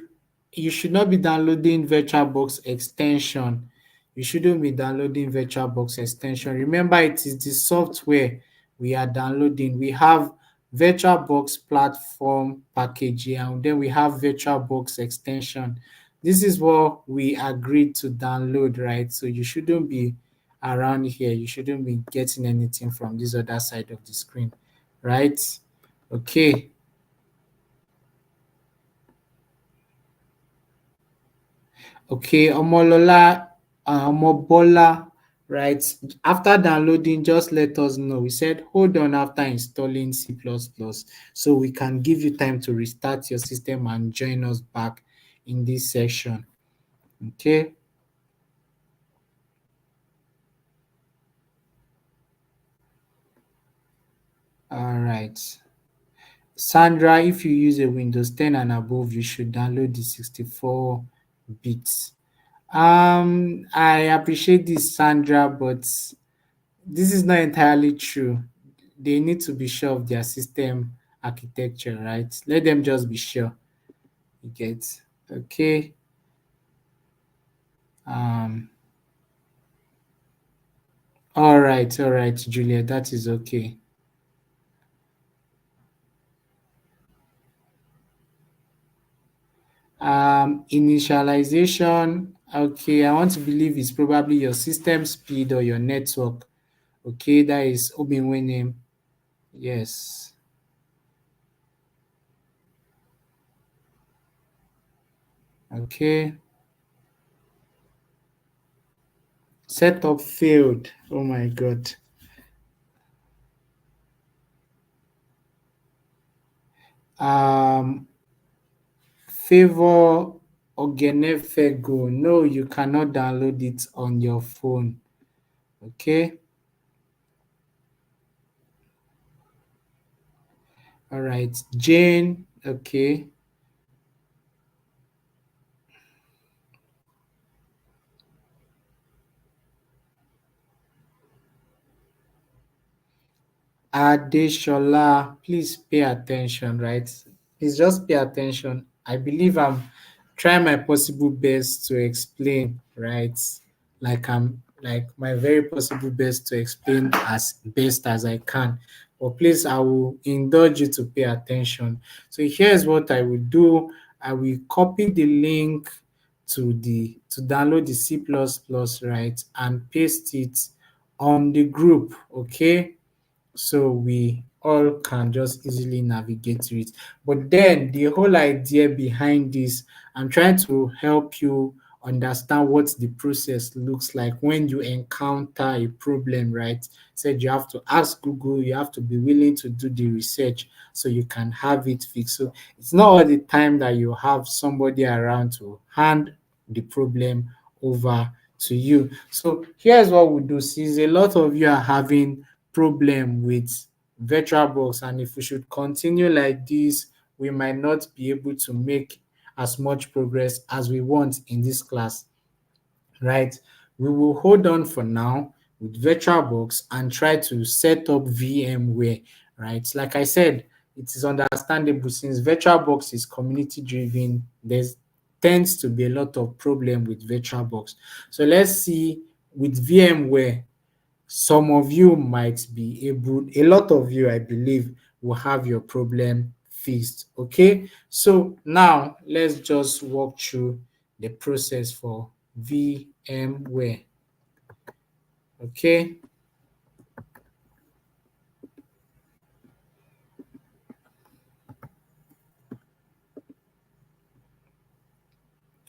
downloading VirtualBox extension. You shouldn't be downloading VirtualBox extension. Remember, it is the software we are downloading. We have VirtualBox platform package here, and then we have VirtualBox extension. This is what we agreed to download, right? So you shouldn't be around here. You shouldn't be getting anything from this other side of the screen, right? Okay. Okay, Omolola, Omobola, right? After downloading, just let us know. We said hold on after installing C++, so we can give you time to restart your system and join us back in this section. Okay. All right. Sandra, if you use a Windows 10 and above, you should download the 64 bits. I appreciate this, Sandra, but this is not entirely true. They need to be sure of their system architecture, right? Let them just be sure. You get okay. Um, all right, Julia, that is okay. Initialization, Okay, I want to believe it's probably your system speed or your network. Okay, that is Obinwe. Yes. Okay. Setup failed. Oh my god. Um Favor Ogenefego. No, you cannot download it on your phone. Okay. All right. Jane. Okay. Adeshola, please pay attention, right? Please just pay attention. I believe I'm trying my possible best to explain, right? Like my very possible best to explain as best as I can. But please, I will indulge you to pay attention. So here's what I will do. I will copy the link to download the C++, right, and paste it on the group, okay? So we all can just easily navigate through it. But then the whole idea behind this, I'm trying to help you understand what the process looks like when you encounter a problem, right? Said you have to ask Google, you have to be willing to do the research so you can have it fixed. So it's not all the time that you have somebody around to hand the problem over to you. So here's what we do. Since a lot of you are having problem with VirtualBox, and if we should continue like this, we might not be able to make as much progress as we want in this class, right? We will hold on for now with VirtualBox and try to set up VMware, right? Like I said, it is understandable since VirtualBox is community driven, there's tends to be a lot of problem with VirtualBox. So let's see with VMware, some of you might be able, a lot of you, I believe, will have your problem fixed. Okay, so now let's just walk through the process for VMware. Okay,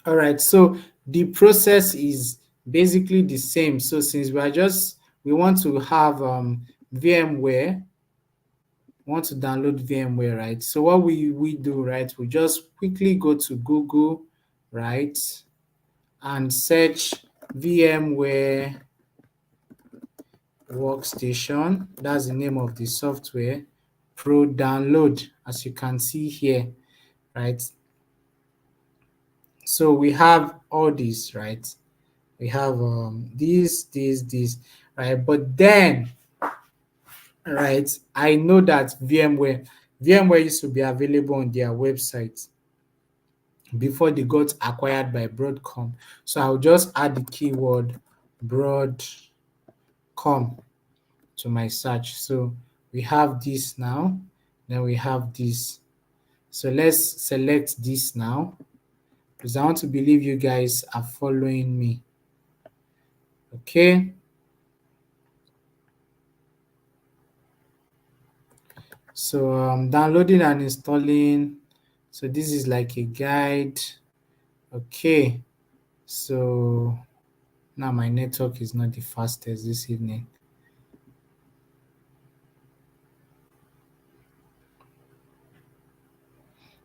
all right, so the process is basically the same. So since we want to have VMware, want to download VMware, right? So what we do, right? We just quickly go to Google, right, and search VMware workstation. That's the name of the software. Pro download, as you can see here, right? So we have all these, right? We have this, right? But then, right, I know that VMware used to be available on their website before they got acquired by Broadcom. So I'll just add the keyword Broadcom to my search. So we have this now, then we have this. So let's select this now because I want to believe you guys are following me. Okay. So downloading and installing. So this is like a guide. Okay. So now my network is not the fastest this evening.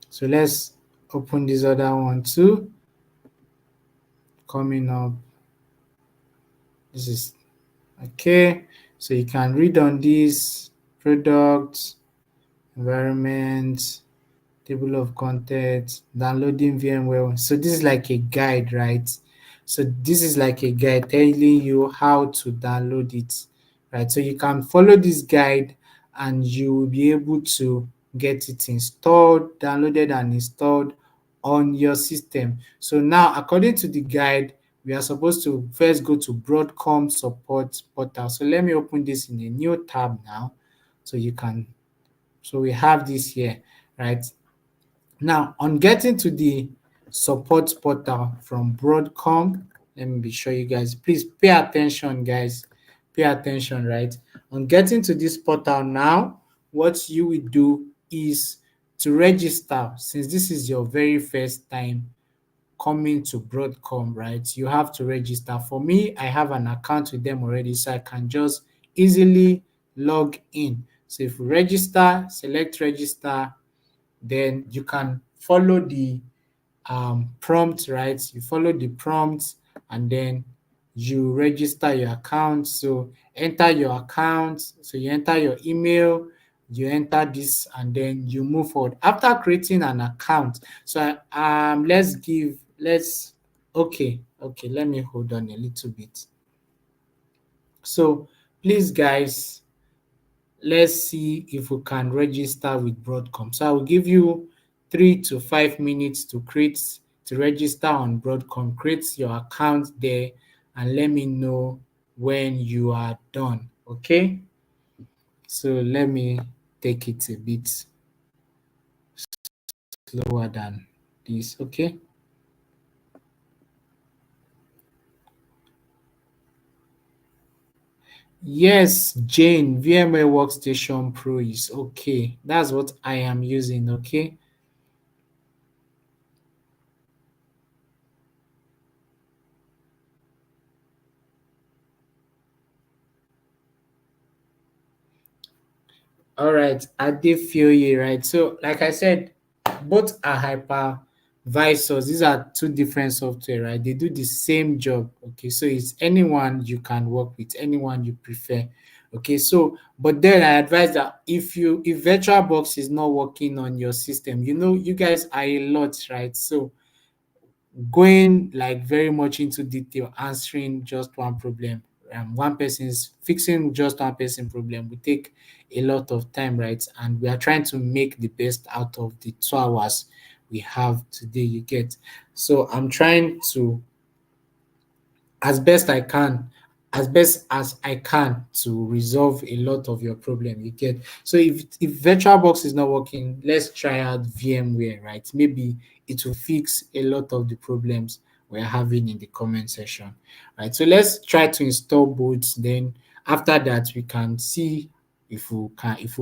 So let's open this other one too. Coming up. This is okay. So you can read on this product, environment, table of contents, downloading VMware. So this is like a guide, right? So this is like a guide telling you how to download it, right? So you can follow this guide and you will be able to get it installed, downloaded and installed on your system. So now, according to the guide, we are supposed to first go to Broadcom support portal. So let me open this in a new tab now so you can, so we have this here, right? Now, on getting to the support portal from Broadcom. Let me be sure you guys, please pay attention, guys. Pay attention, right? On getting to this portal now, what you will do is to register. Since this is your very first time coming to Broadcom, right? You have to register. For me, I have an account with them already, so I can just easily log in. So if you register, select register, then you can follow the prompt, right? You follow the prompt and then you register your account. So enter your account. So you enter your email, you enter this, and then you move forward. After creating an account, so let's okay, let me hold on a little bit. So please guys, let's see if we can register with Broadcom. So I will give you 3 to 5 minutes to register on Broadcom. Create your account there and let me know when you are done. Okay. So let me take it a bit slower than this. Okay. Yes, Jane, VMware Workstation Pro is okay. That's what I am using. Okay. All right, I did feel you right. So, like I said, both are hypervisors. These are two different software, right? They do the same job. Okay, so it's anyone you can work with, anyone you prefer. Okay, so but then I advise that if VirtualBox is not working on your system, you guys are a lot, right? So going like very much into detail, answering just one problem, one person's fixing just one person problem will take a lot of time, right? And we are trying to make the best out of the 2 hours we have today, you get. So I'm trying to, as best I can, as best as I can, to resolve a lot of your problem, you get. So if VirtualBox is not working, let's try out VMware, right? Maybe it will fix a lot of the problems we're having in the comment section, right? So let's try to install both. Then after that, we can see if we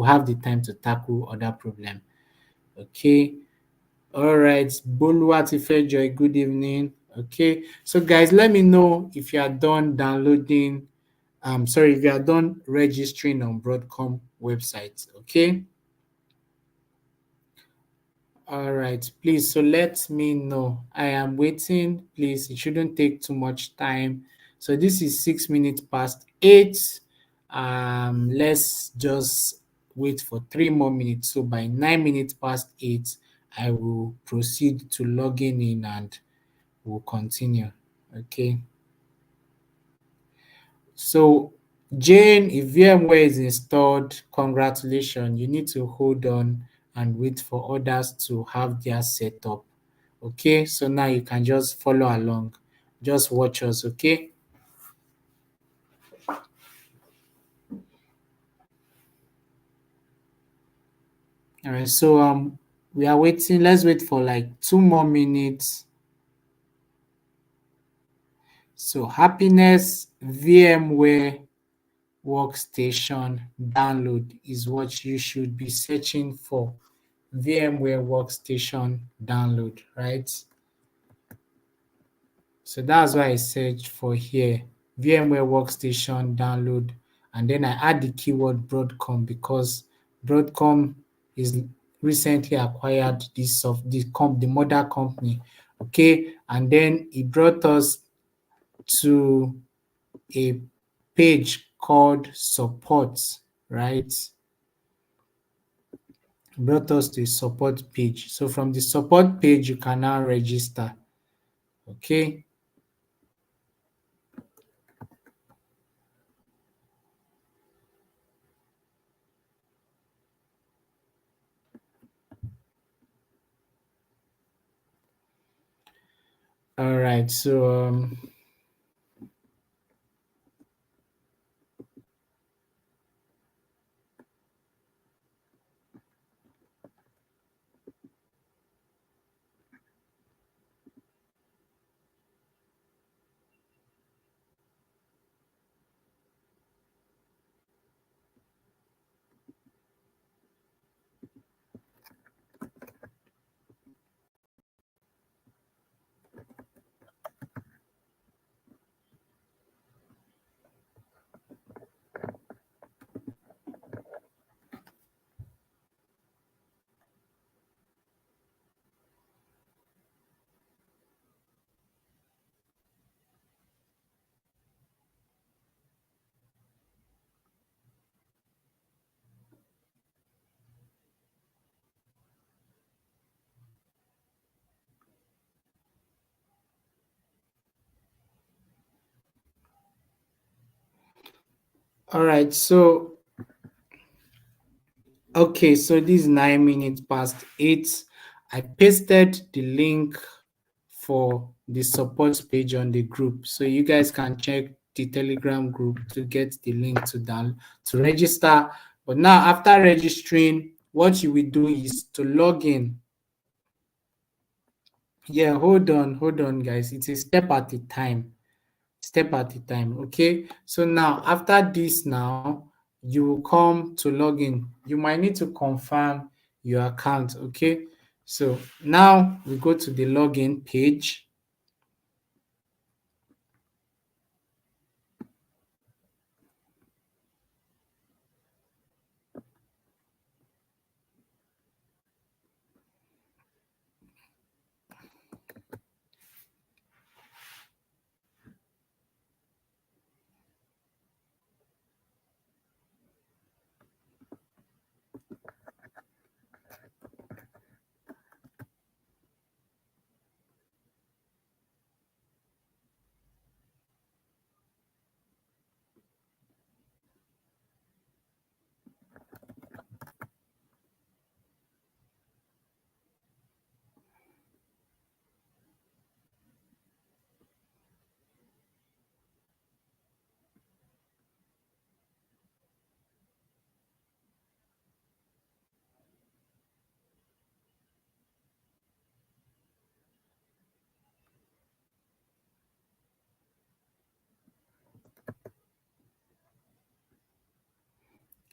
have the time to tackle other problem. Okay. All right, Boluwatifejoy, good evening. Okay, so guys, let me know if you are done downloading. Sorry, if you are done registering on Broadcom website. Okay. All right, please. So let me know. I am waiting. Please, it shouldn't take too much time. So this is 6 minutes past 8. Let's just wait for 3 more minutes. So by 9 minutes past 8, I will proceed to logging in and we'll continue. Okay. So Jane, if VMware is installed, congratulations. You need to hold on and wait for others to have their setup. Okay, so now you can just follow along. Just watch us, okay? All right, so we are waiting. Let's wait for like 2 more minutes. So happiness VMware workstation download is what you should be searching for. VMware workstation download, right? So that's why I search for here VMware workstation download, and then I add the keyword Broadcom because Broadcom is recently acquired the mother company. Okay, and then it brought us to a page called support, right? Brought us to a support page. So from the support page, you can now register. Okay. All right. So All right. So okay, so this is 9 minutes past 8. I pasted the link for the support page on the group, so you guys can check the Telegram group to get the link to register. But now, after registering, what you will do is to log in. Yeah, hold on, guys. It's a step at a time. Step at a time. Okay. So now, after this, now you will come to log in. You might need to confirm your account. Okay. So now we go to the login page.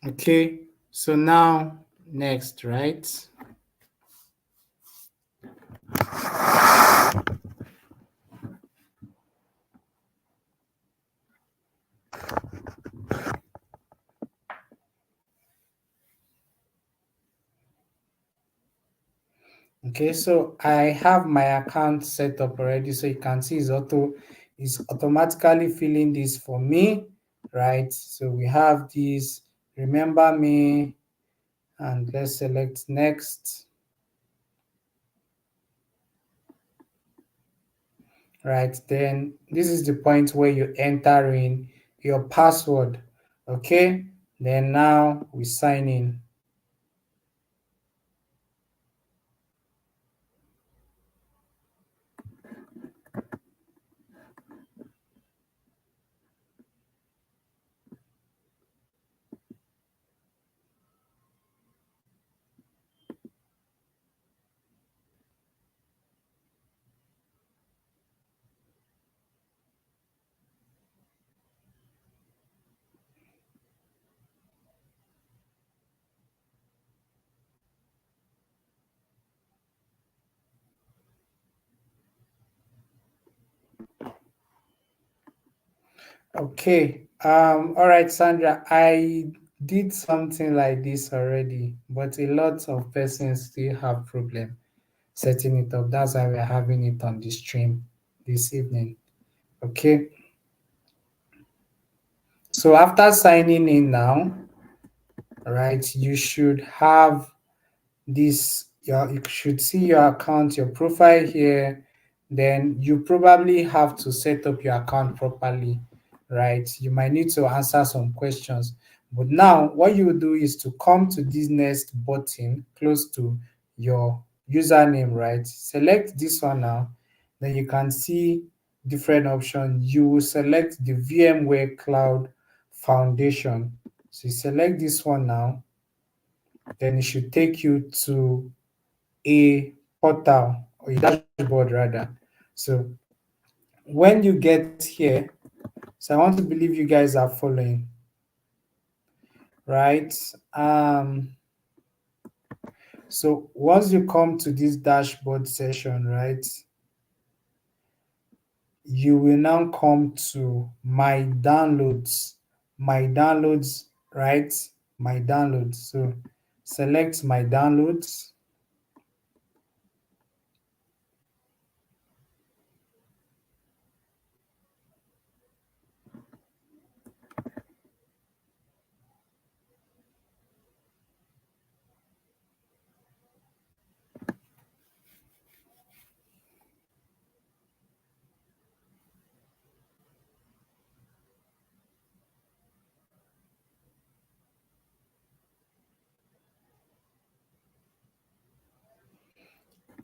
Okay. So now next, right? Okay, so I have my account set up already, so you can see it's automatically filling this for me, right? So we have this remember me, and let's select next. Right, then this is the point where you enter in your password. Okay, then now we sign in. Okay. All right, Sandra, I did something like this already, but a lot of persons still have problem setting it up. That's why we're having it on the stream this evening. Okay. So after signing in now, right, you should have this you should see your account, your profile here. Then you probably have to set up your account properly, right? You might need to answer some questions, but now what you do is to come to this next button close to your username, right? Select this one now. Then you can see different options. You will select the VMware Cloud Foundation. So you select this one now, then it should take you to a portal or a dashboard rather. So when you get here, so I want to believe you guys are following, right? So once you come to this dashboard session, right, you will now come to my downloads, right? My downloads. So select my downloads.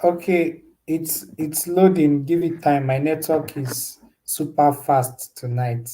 Okay, it's loading. Give it time. My network is super fast tonight.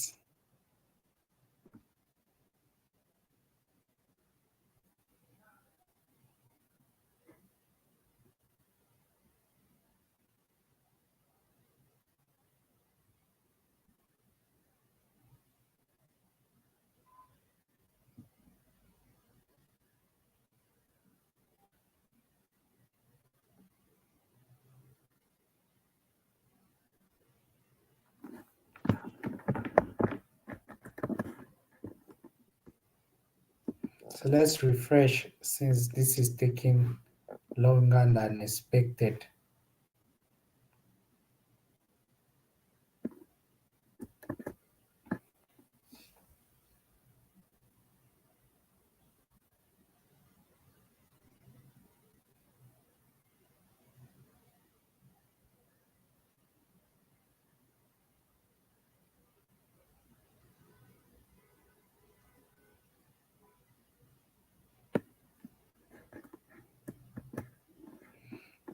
So let's refresh since this is taking longer than expected.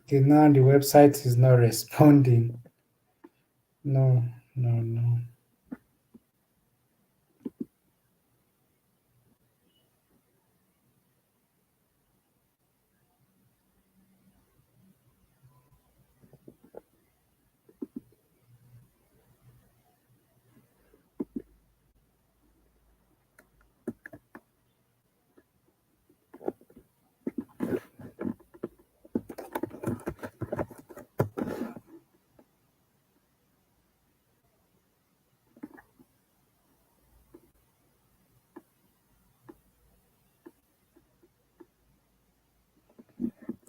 Okay, now the website is not responding. No, no, no.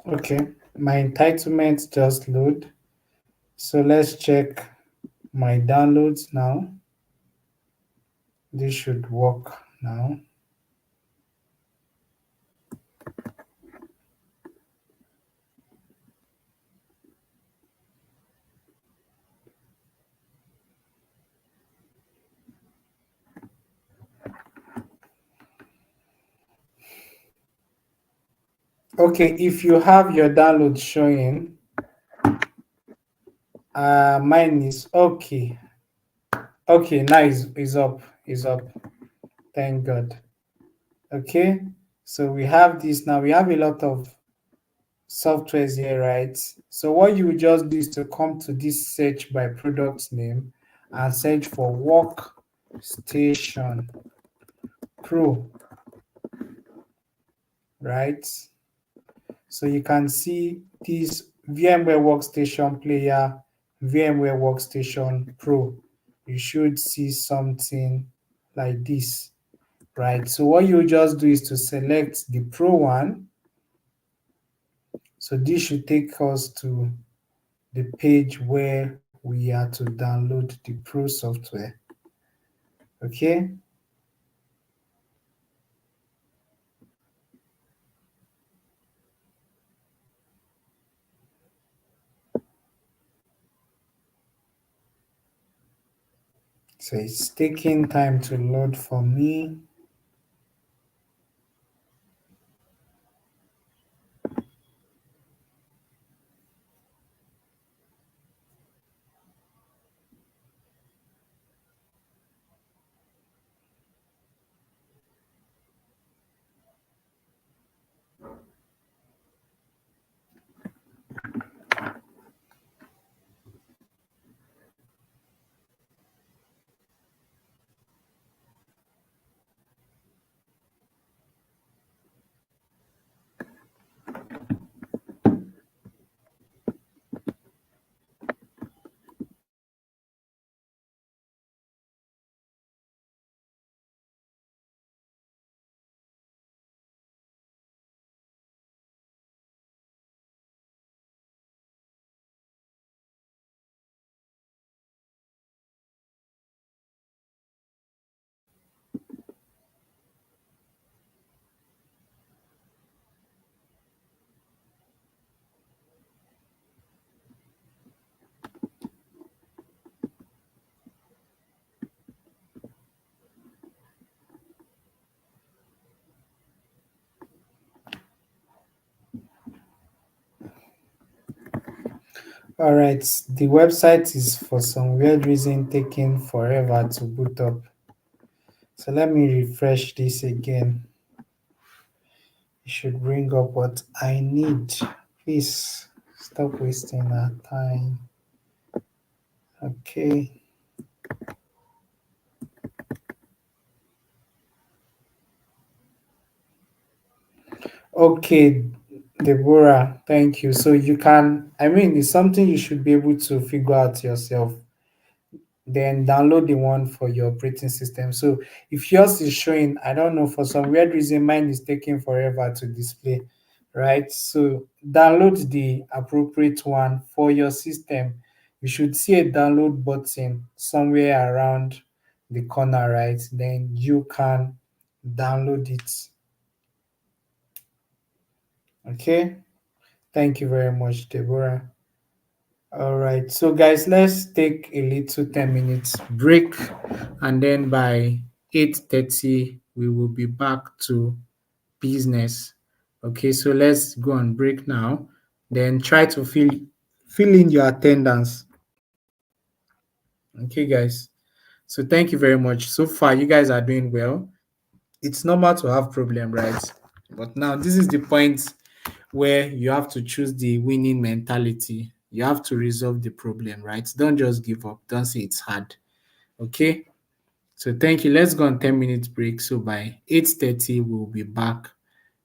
Okay, my entitlements just load. So let's check my downloads now. This should work now. Okay, if you have your download showing, mine is okay. Okay, now is up. Is up. Thank God. Okay, so we have this now. We have a lot of softwares here, right? So what you will just do is to come to this search by product name and search for workstation pro, right? So you can see this VMware Workstation Player, VMware Workstation Pro. You should see something like this, right? So what you just do is to select the Pro one. So this should take us to the page where we are to download the Pro software. Okay. So it's taking time to load for me. All right, the website is for some weird reason taking forever to boot up. So let me refresh this again. It should bring up what I need. Please stop wasting our time. Okay. Okay, Deborah, thank you. So you can, I mean, it's something you should be able to figure out yourself. Then download the one for your operating system. So if yours is showing, I don't know, for some weird reason, mine is taking forever to display, right? So download the appropriate one for your system. You should see a download button somewhere around the corner, right? Then you can download it. Okay. Thank you very much, Deborah. All right. So, guys, let's take a little 10 minutes break, and then by 8:30 we will be back to business. Okay, so let's go on break now. Then try to fill in your attendance. Okay, guys. So thank you very much. So far, you guys are doing well. It's normal to have problem, right? But now this is the point where you have to choose the winning mentality. You have to resolve the problem, right? Don't just give up. Don't say it's hard. Okay. So thank you. Let's go on 10 minutes break. So by 8:30, we'll be back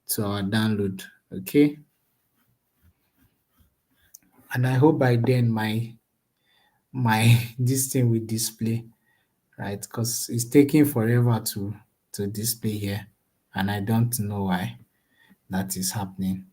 to our download. Okay. And I hope by then my this thing will display, right? Because it's taking forever to display here. And I don't know why that is happening.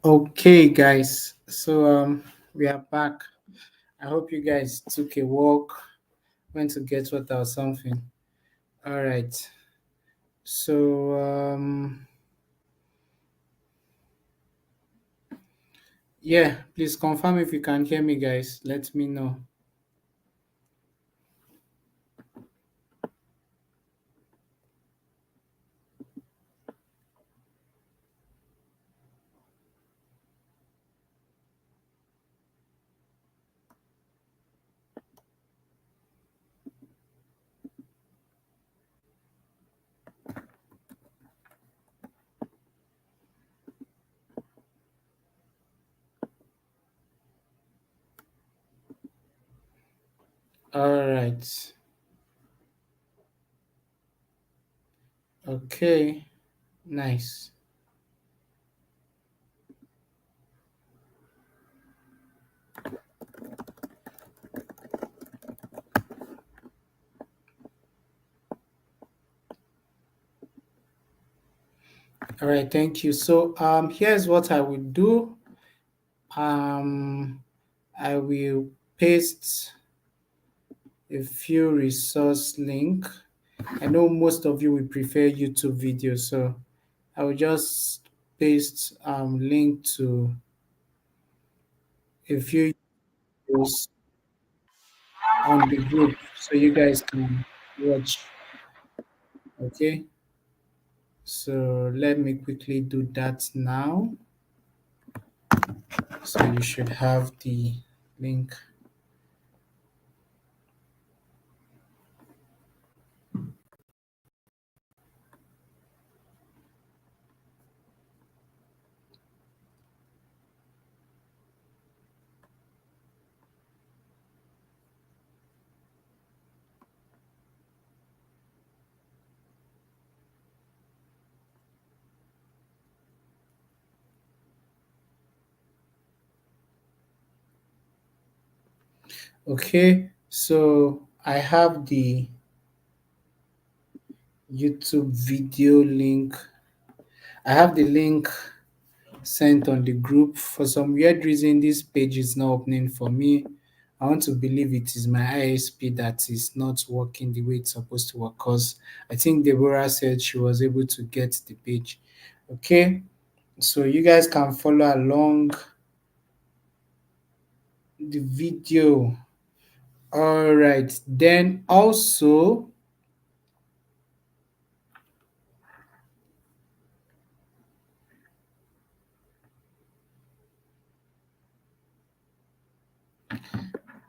Okay, guys. So we are back. I hope you guys took a walk, went to get water or something. All right. So yeah, please confirm if you can hear me, guys. Let me know. All right. Okay. Nice. All right. Thank you. So here's what I will do. Um, I will paste a few resource link. I know most of you will prefer YouTube videos, so I will just paste link to a few videos on the group so you guys can watch. Okay, so let me quickly do that now. So you should have the link. Okay, so I have the YouTube video link. I have the link sent on the group. For some weird reason, this page is not opening for me. I want to believe it is my ISP that is not working the way it's supposed to work because I think Deborah said she was able to get the page. Okay, so you guys can follow along the video. All right, then also,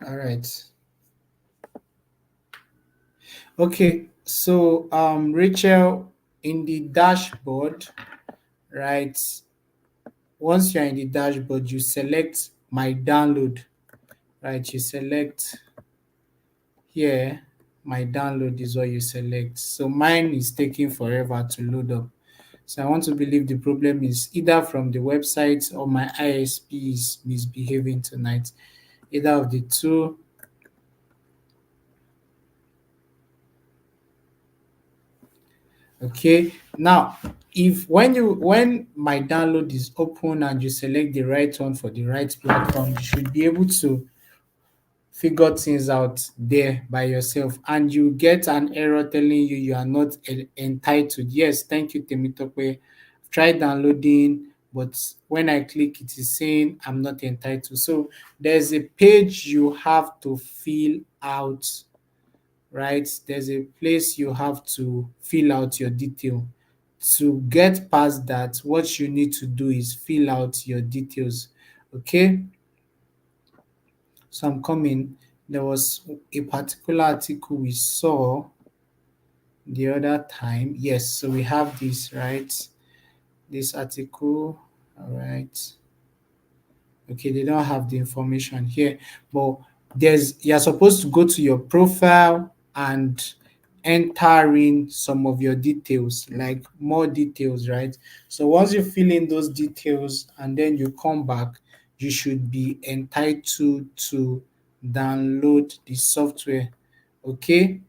all right. Okay, so Rachel, in the dashboard, right? Once you're in the dashboard, you select my download, right? You select here, my download is what you select. So mine is taking forever to load up. So I want to believe the problem is either from the website or my ISP is misbehaving tonight. Either of the two. Okay. Now, if when my download is open and you select the right one for the right platform, you should be able to figure things out there by yourself, and you get an error telling you you are not entitled. Yes, thank you, Temitope. Try downloading, but when I click, it is saying I'm not entitled. So there's a page you have to fill out, right? There's a place you have to fill out your detail. To get past that, what you need to do is fill out your details. Okay, so I'm coming. There was a particular article we saw the other time. Yes, so we have this, right? This article. All right. Okay, they don't have the information here, but you're supposed to go to your profile and enter in some of your details, like more details, right? So once you fill in those details and then you come back, you should be entitled to download the software. Okay.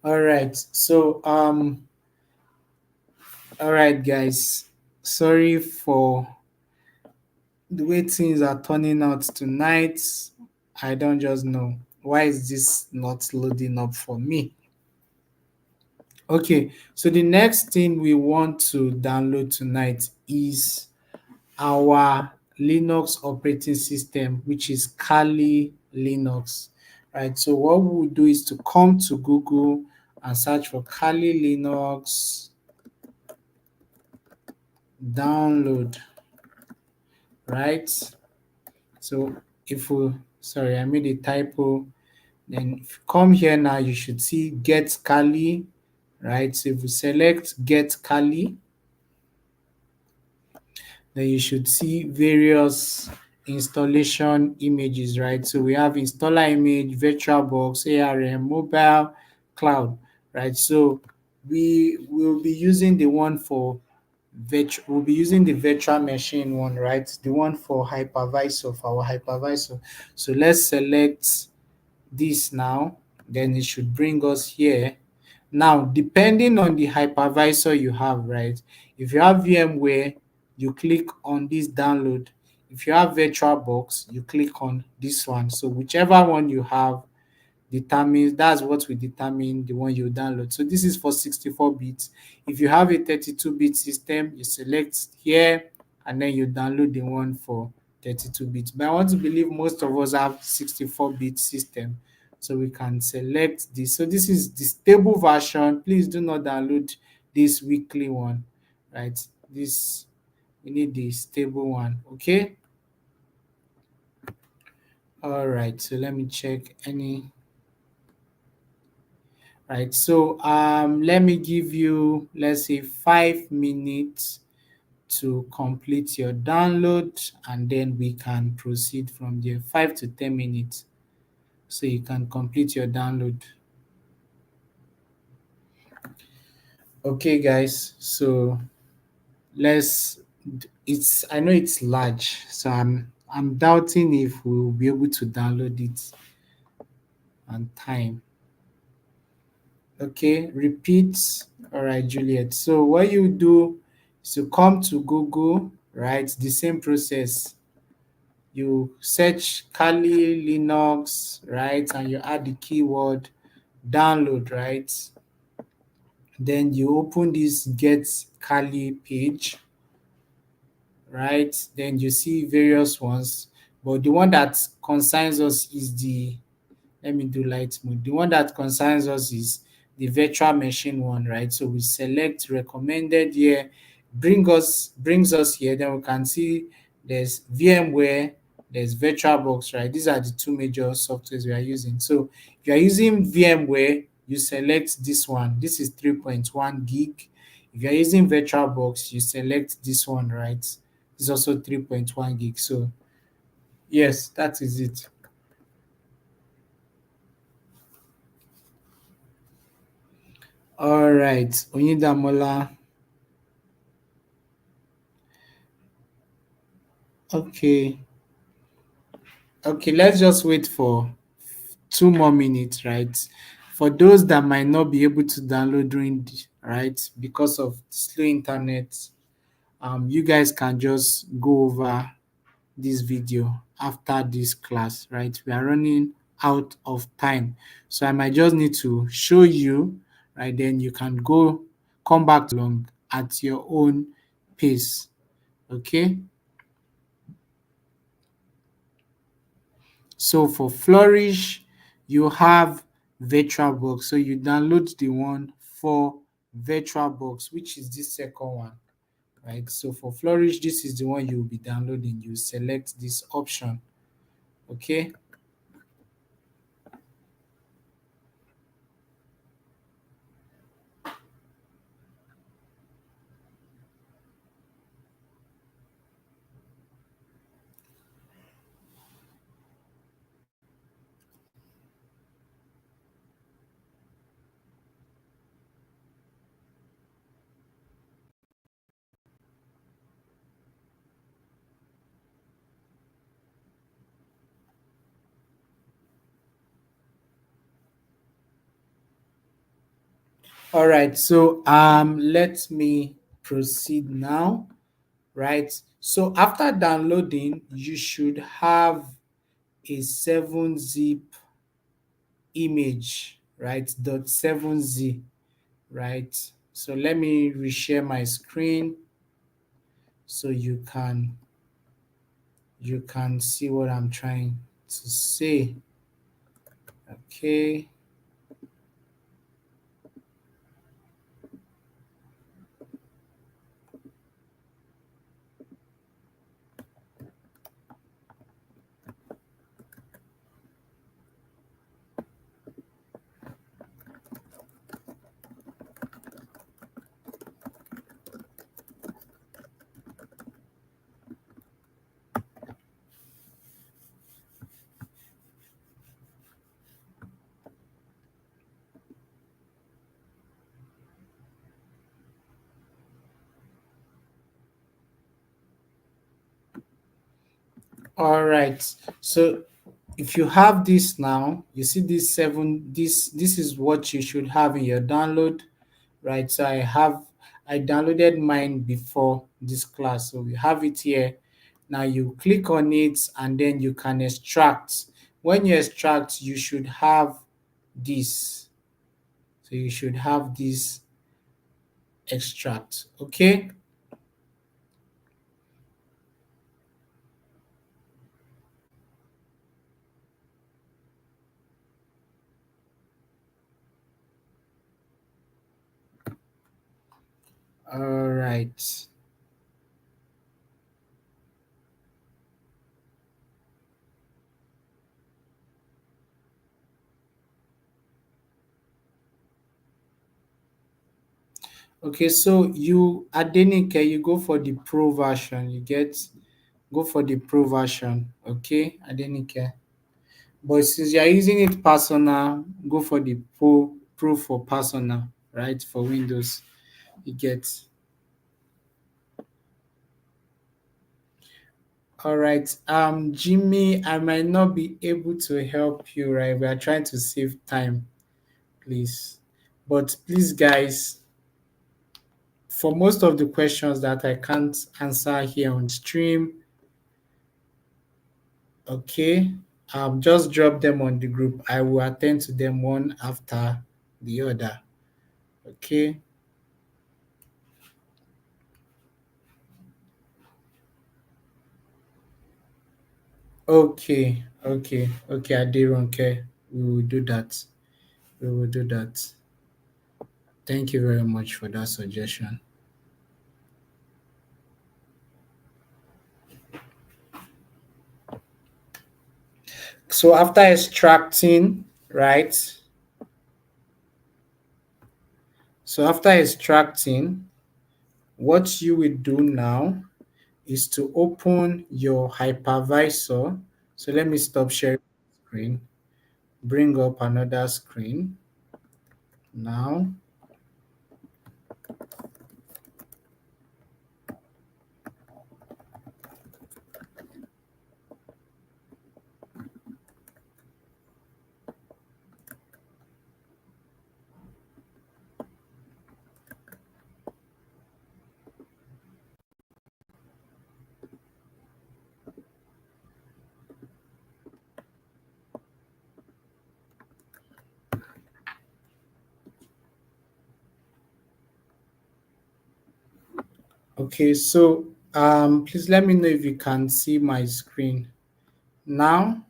All right. All right, guys. Sorry for the way things are turning out tonight. I don't just know. Why is this not loading up for me? Okay, so the next thing we want to download tonight is our Linux operating system, which is Kali Linux. Right. So what we'll do is to come to Google and search for Kali Linux download. Right. So if we sorry, I made a typo. Then if you come here now, you should see get Kali. Right. So if we select get Kali, then you should see various installation images, right? So we have installer image, VirtualBox, ARM, mobile, cloud, right? So we will be using the one for we'll be using the virtual machine one, right? The one for hypervisor, for our hypervisor. So let's select this now, then it should bring us here. Now, depending on the hypervisor you have, right? If you have VMware, you click on this download. If you have VirtualBox, you click on this one. So whichever one you have determines that's what will determine the one you download. So this is for 64 bits. If you have a 32-bit system, you select here and then you download the one for 32 bits. But I want to believe most of us have 64-bit system. So we can select this. So this is the stable version. Please do not download this weekly one, right? This we need the stable one. Okay. All right. So let me check any. Right. So let me give you, let's say, 5 minutes to complete your download, and then we can proceed from there. 5 to 10 minutes, so you can complete your download. Okay, guys. So let's. It's I know it's large, so I'm doubting if we'll be able to download it on time. Okay, repeat. All right, Juliet. So what you do is you come to Google, right? The same process. You search Kali Linux, right? And you add the keyword download, right? Then you open this get Kali page, right? Then you see various ones, but the one that concerns us is the let me do light mode. The one that concerns us is the virtual machine one, right? So we select recommended here, brings us here. Then we can see there's VMware, there's VirtualBox, right? These are the two major softwares we are using. So if you are using VMware, you select this one. This is 3.1 gig. If you are using VirtualBox, you select this one, right? It's also 3.1 gig. So yes, that is it. All right, Oyindamola. Okay, okay, let's just wait for 2 more minutes, right? For those that might not be able to download right, because of slow internet, you guys can just go over this video after this class, right? We are running out of time. So I might just need to show you, right? Then you can come back along at your own pace. Okay. So for Flourish, you have VirtualBox. So you download the one for VirtualBox, which is this second one, right? So for Flourish, this is the one you will be downloading. You select this option, okay? All right, so let me proceed now, right? So after downloading, you should have a 7-zip image, right? .7z, right? So let me reshare my screen so you can see what I'm trying to say. Okay. All right. So if you have this now, you see this seven, this is what you should have in your download, right? So I downloaded mine before this class. So we have it here. Now you click on it and then you can extract. When you extract, you should have this. So you should have this extract. Okay. All right. Okay, so you Adenike, you go for the pro version. You get go for the pro version. Okay, Adenike. But since you're using it personal, go for the pro for personal, right? For Windows. You get. All right. Jimmy, I might not be able to help you, right? We are trying to save time, please. But please, guys, for most of the questions that I can't answer here on stream, okay, just drop them on the group. I will attend to them one after the other. Okay. Okay, Adironke. We will do that. We will do that. Thank you very much for that suggestion. So after extracting, right? So after extracting, what you will do now is to open your hypervisor. So let me stop sharing screen, bring up another screen now. Okay, so please let me know if you can see my screen now.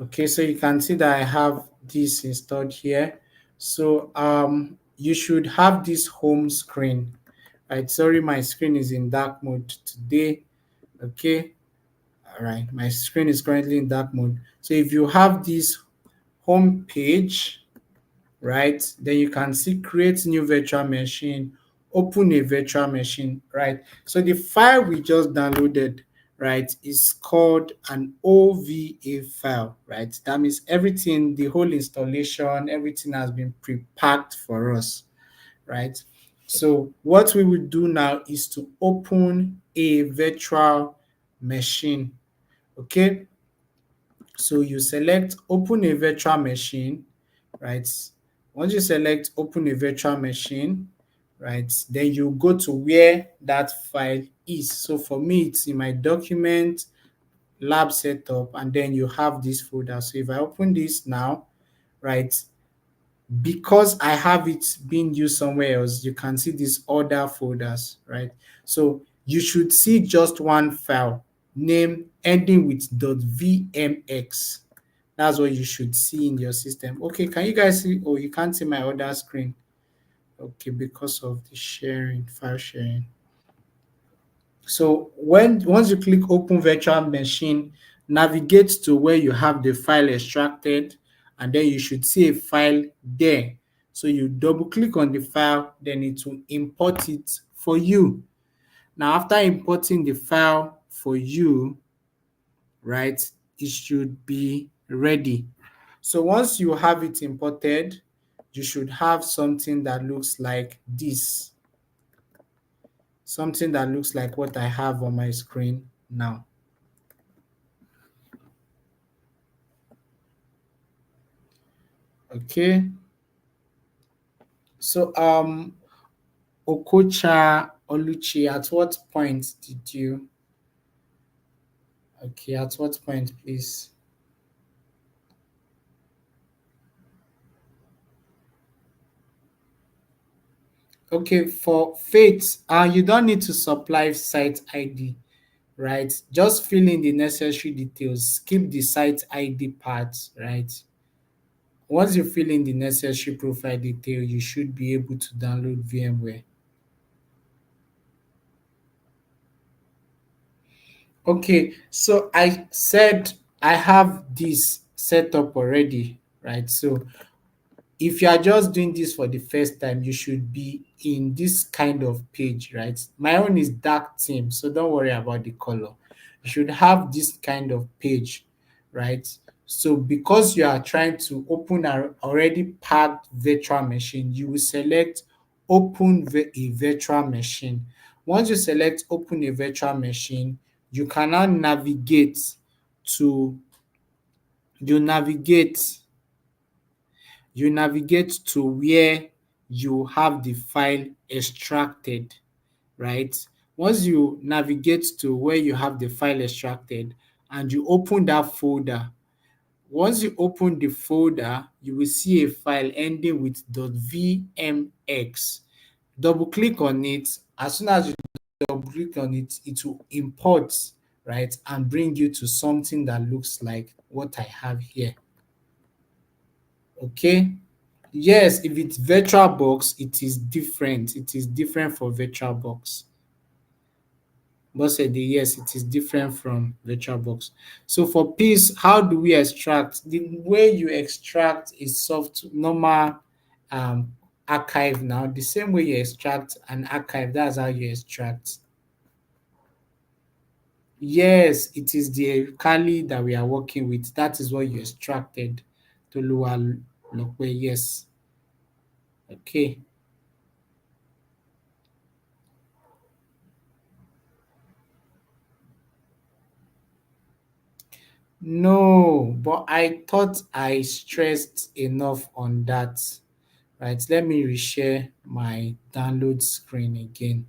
Okay, so you can see that I have this installed here. So you should have this home screen. Right, sorry, my screen is in dark mode today. Okay, all right, my screen is currently in dark mode. So if you have this home page, right? Then you can see create new virtual machine, open a virtual machine, right? So the file we just downloaded, right, is called an OVA file, right? That means everything, the whole installation, everything has been pre-packed for us, right? So what we will do now is to open a virtual machine, okay? So you select open a virtual machine, right? Once you select open a virtual machine, right, then you go to where that file is. So for me, it's in my document, lab setup, and then you have this folder. So if I open this now, right, because I have it being used somewhere else, you can see these other folders, right? So you should see just one file name ending with .vmx. That's what you should see in your system. Okay, can you guys see? Oh, you can't see my other screen. Okay, because of the sharing, file sharing. So once you click open virtual machine, navigate to where you have the file extracted, and then you should see a file there. So you double click on the file, then it will import it for you. Now after importing the file for you, right, it should be ready. So once you have it imported, you should have something that looks like this. Something that looks like what I have on my screen now. Okay. So Okocha Oluchi, at what point did you okay, at what point please? Okay, for Faith, you don't need to supply site ID, right? Just fill in the necessary details, skip the site ID part, right? Once you fill in the necessary profile detail, you should be able to download VMware. Okay, so I said I have this set up already, right? So if you are just doing this for the first time, you should be in this kind of page, right? My own is dark theme, so don't worry about the color. You should have this kind of page, right? So because you are trying to open an already packed virtual machine, you will select a virtual machine. Once you select open a virtual machine, you can now to you navigate to where you have the file extracted, right? Once you navigate to where you have the file extracted and you open that folder, once you open the folder, you will see a file ending with .vmx. Double click on it. As soon as you double click on it, it will import, right, and bring you to something that looks like what I have here. Okay. Yes, if it's VirtualBox, it is different. It is different for VirtualBox. Bosede, yes, it is different from VirtualBox. So for peace, how do we extract? The way you extract is soft normal um archive now. The same way you extract an archive, that's how you extract. Yes, it is the Kali that we are working with. That is what you extracted. Toluwa Lokwe, yes. Okay. No, but I thought I stressed enough on that. Right, let me reshare my download screen again.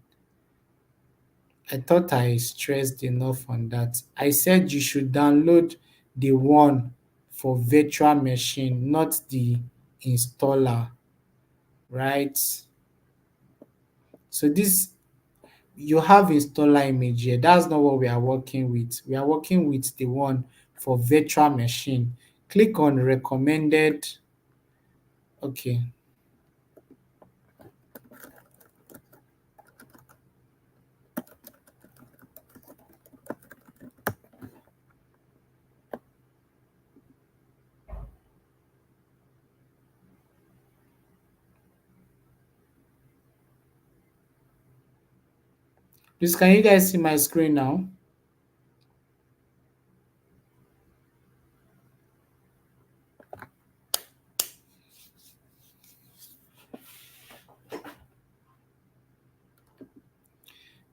I thought I stressed enough on that. I said you should download the one for virtual machine, not the installer, right? So this you have installer image here. That's not what we are working with. We are working with the one for virtual machine. Click on recommended. Okay. Please, can you guys see my screen now?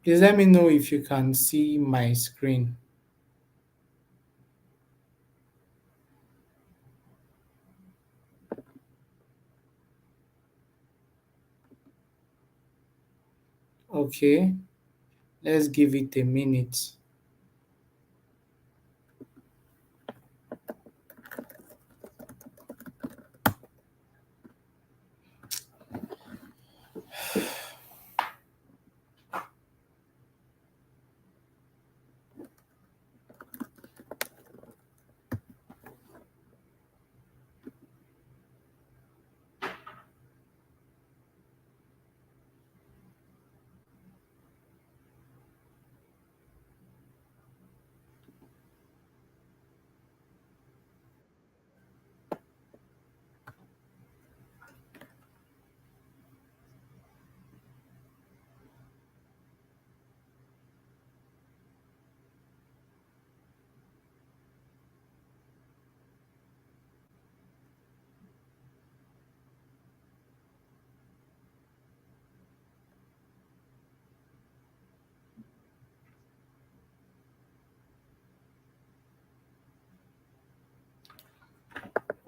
Please let me know if you can see my screen. Okay, let's give it a minute.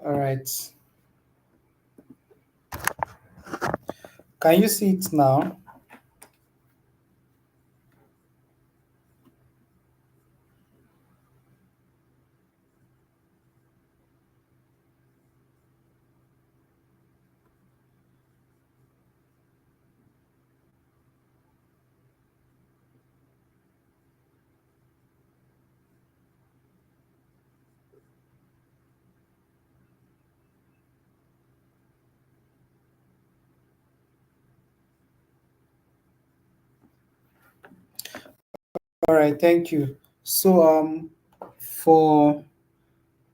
All right. Can you see it now? All right, thank you. So for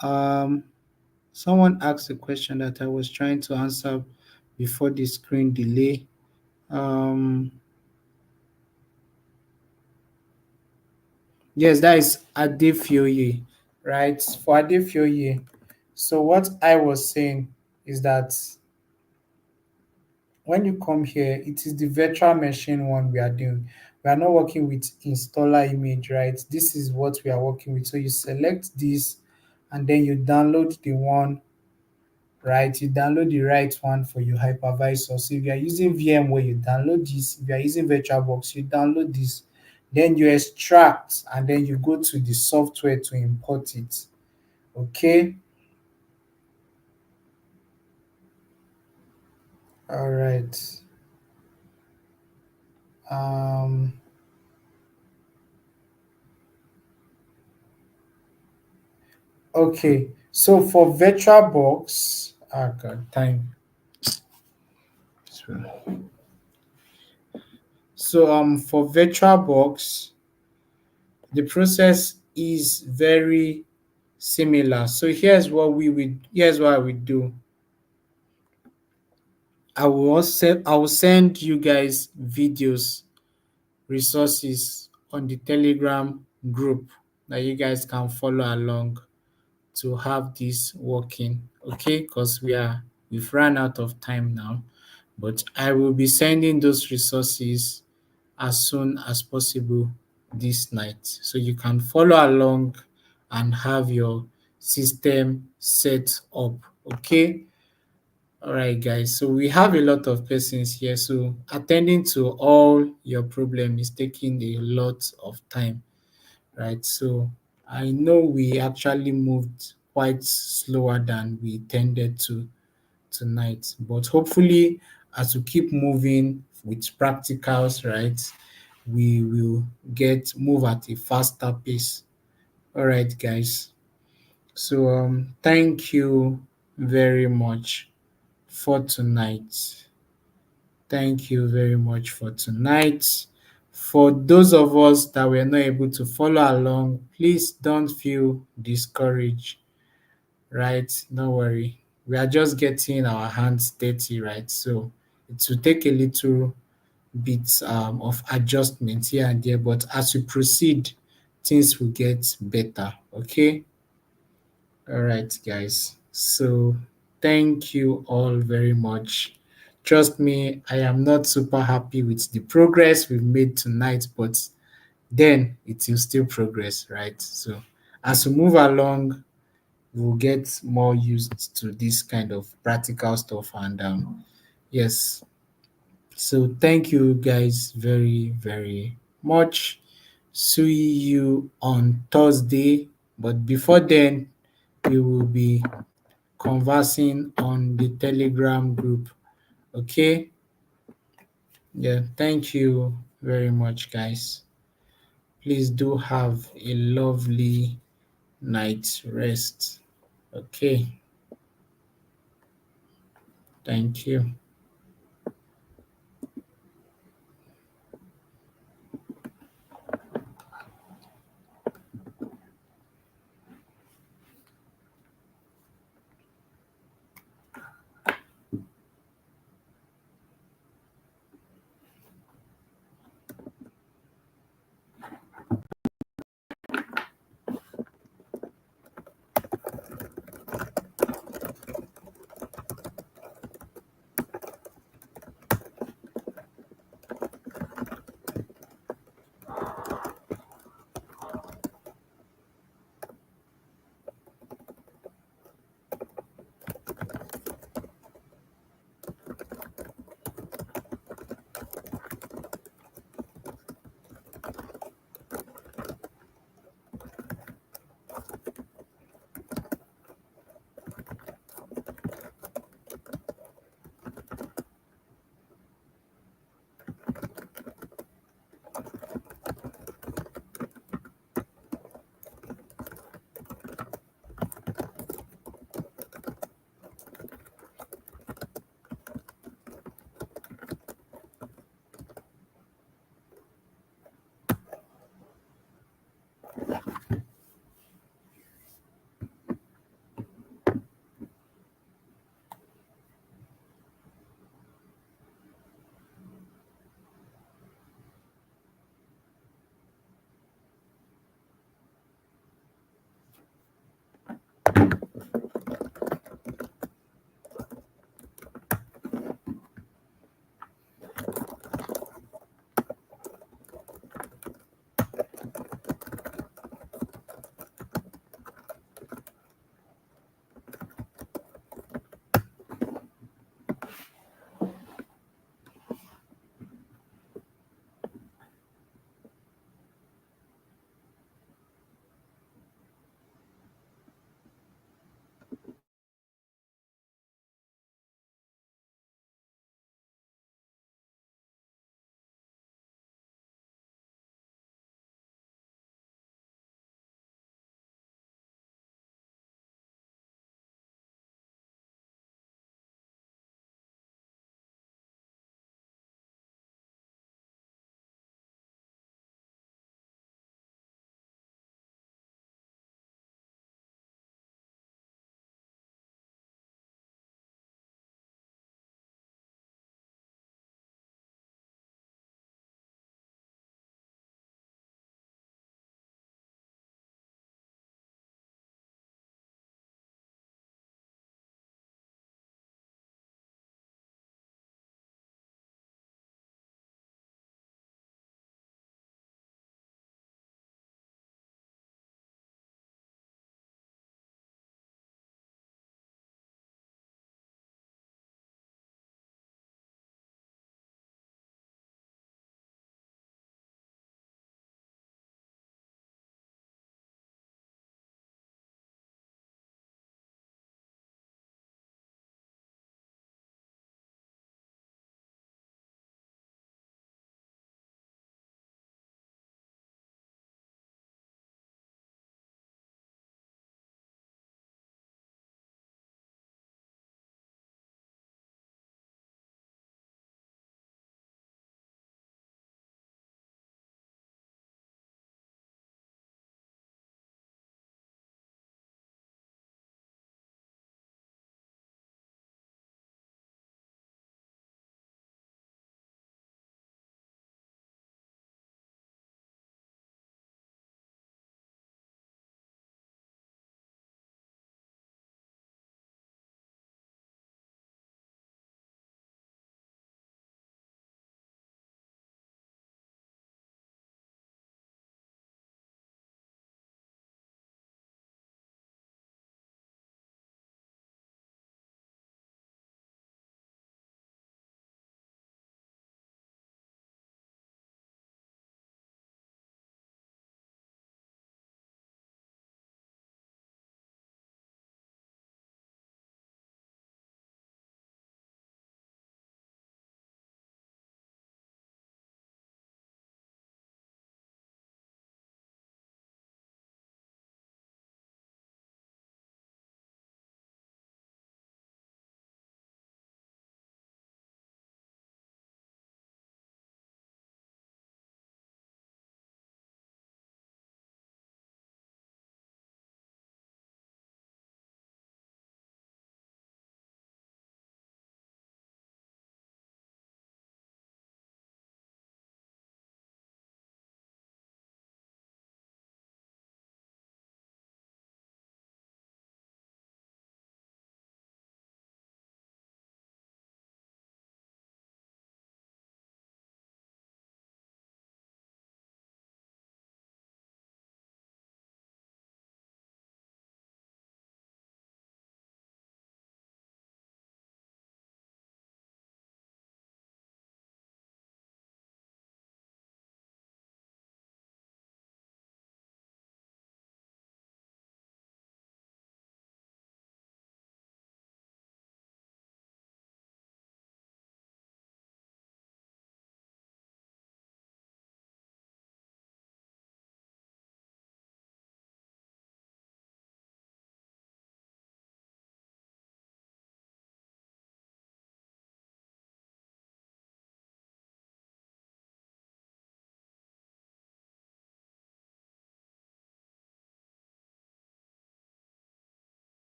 um someone asked a question that I was trying to answer before the screen delay. Um yes, that is Adefioye, right? For Adefioye. So what I was saying is that when you come here, it is the virtual machine one we are doing. We are not working with installer image, right? This is what we are working with. So you select this and then you download the one, right? You download the right one for your hypervisor. So if you are using VMware, you download this. If you are using VirtualBox, you download this. Then you extract and then you go to the software to import it. Okay. All right. Um, okay. So for VirtualBox, God, time. So for VirtualBox, the process is very similar. So here's what I would do. I will send you guys videos, resources on the Telegram group that you guys can follow along to have this working. Okay, because we've run out of time now. But I will be sending those resources as soon as possible this night. So you can follow along and have your system set up. Okay. All right, guys. So we have a lot of persons here. So attending to all your problem is taking a lot of time, right? So I know we actually moved quite slower than we intended to tonight, but hopefully, as we keep moving with practicals, right, we will get move at a faster pace. All right, guys. So thank you very much for tonight. Thank you very much for tonight. For those of us that were not able to follow along, please don't feel discouraged, right? Don't worry. We are just getting our hands dirty, right? So it will take a little bit of adjustment here and there, but as we proceed, things will get better. Okay. All right, guys. So thank you all very much. Trust me, I am not super happy with the progress we've made tonight, but then it will still progress, right? So as we move along, we'll get more used to this kind of practical stuff. And yes, So thank you guys very, very much. See you on Thursday. But before then, we will be conversing on the Telegram group. Okay? Yeah, thank you very much, guys. Please do have a lovely night's rest. Okay, thank you.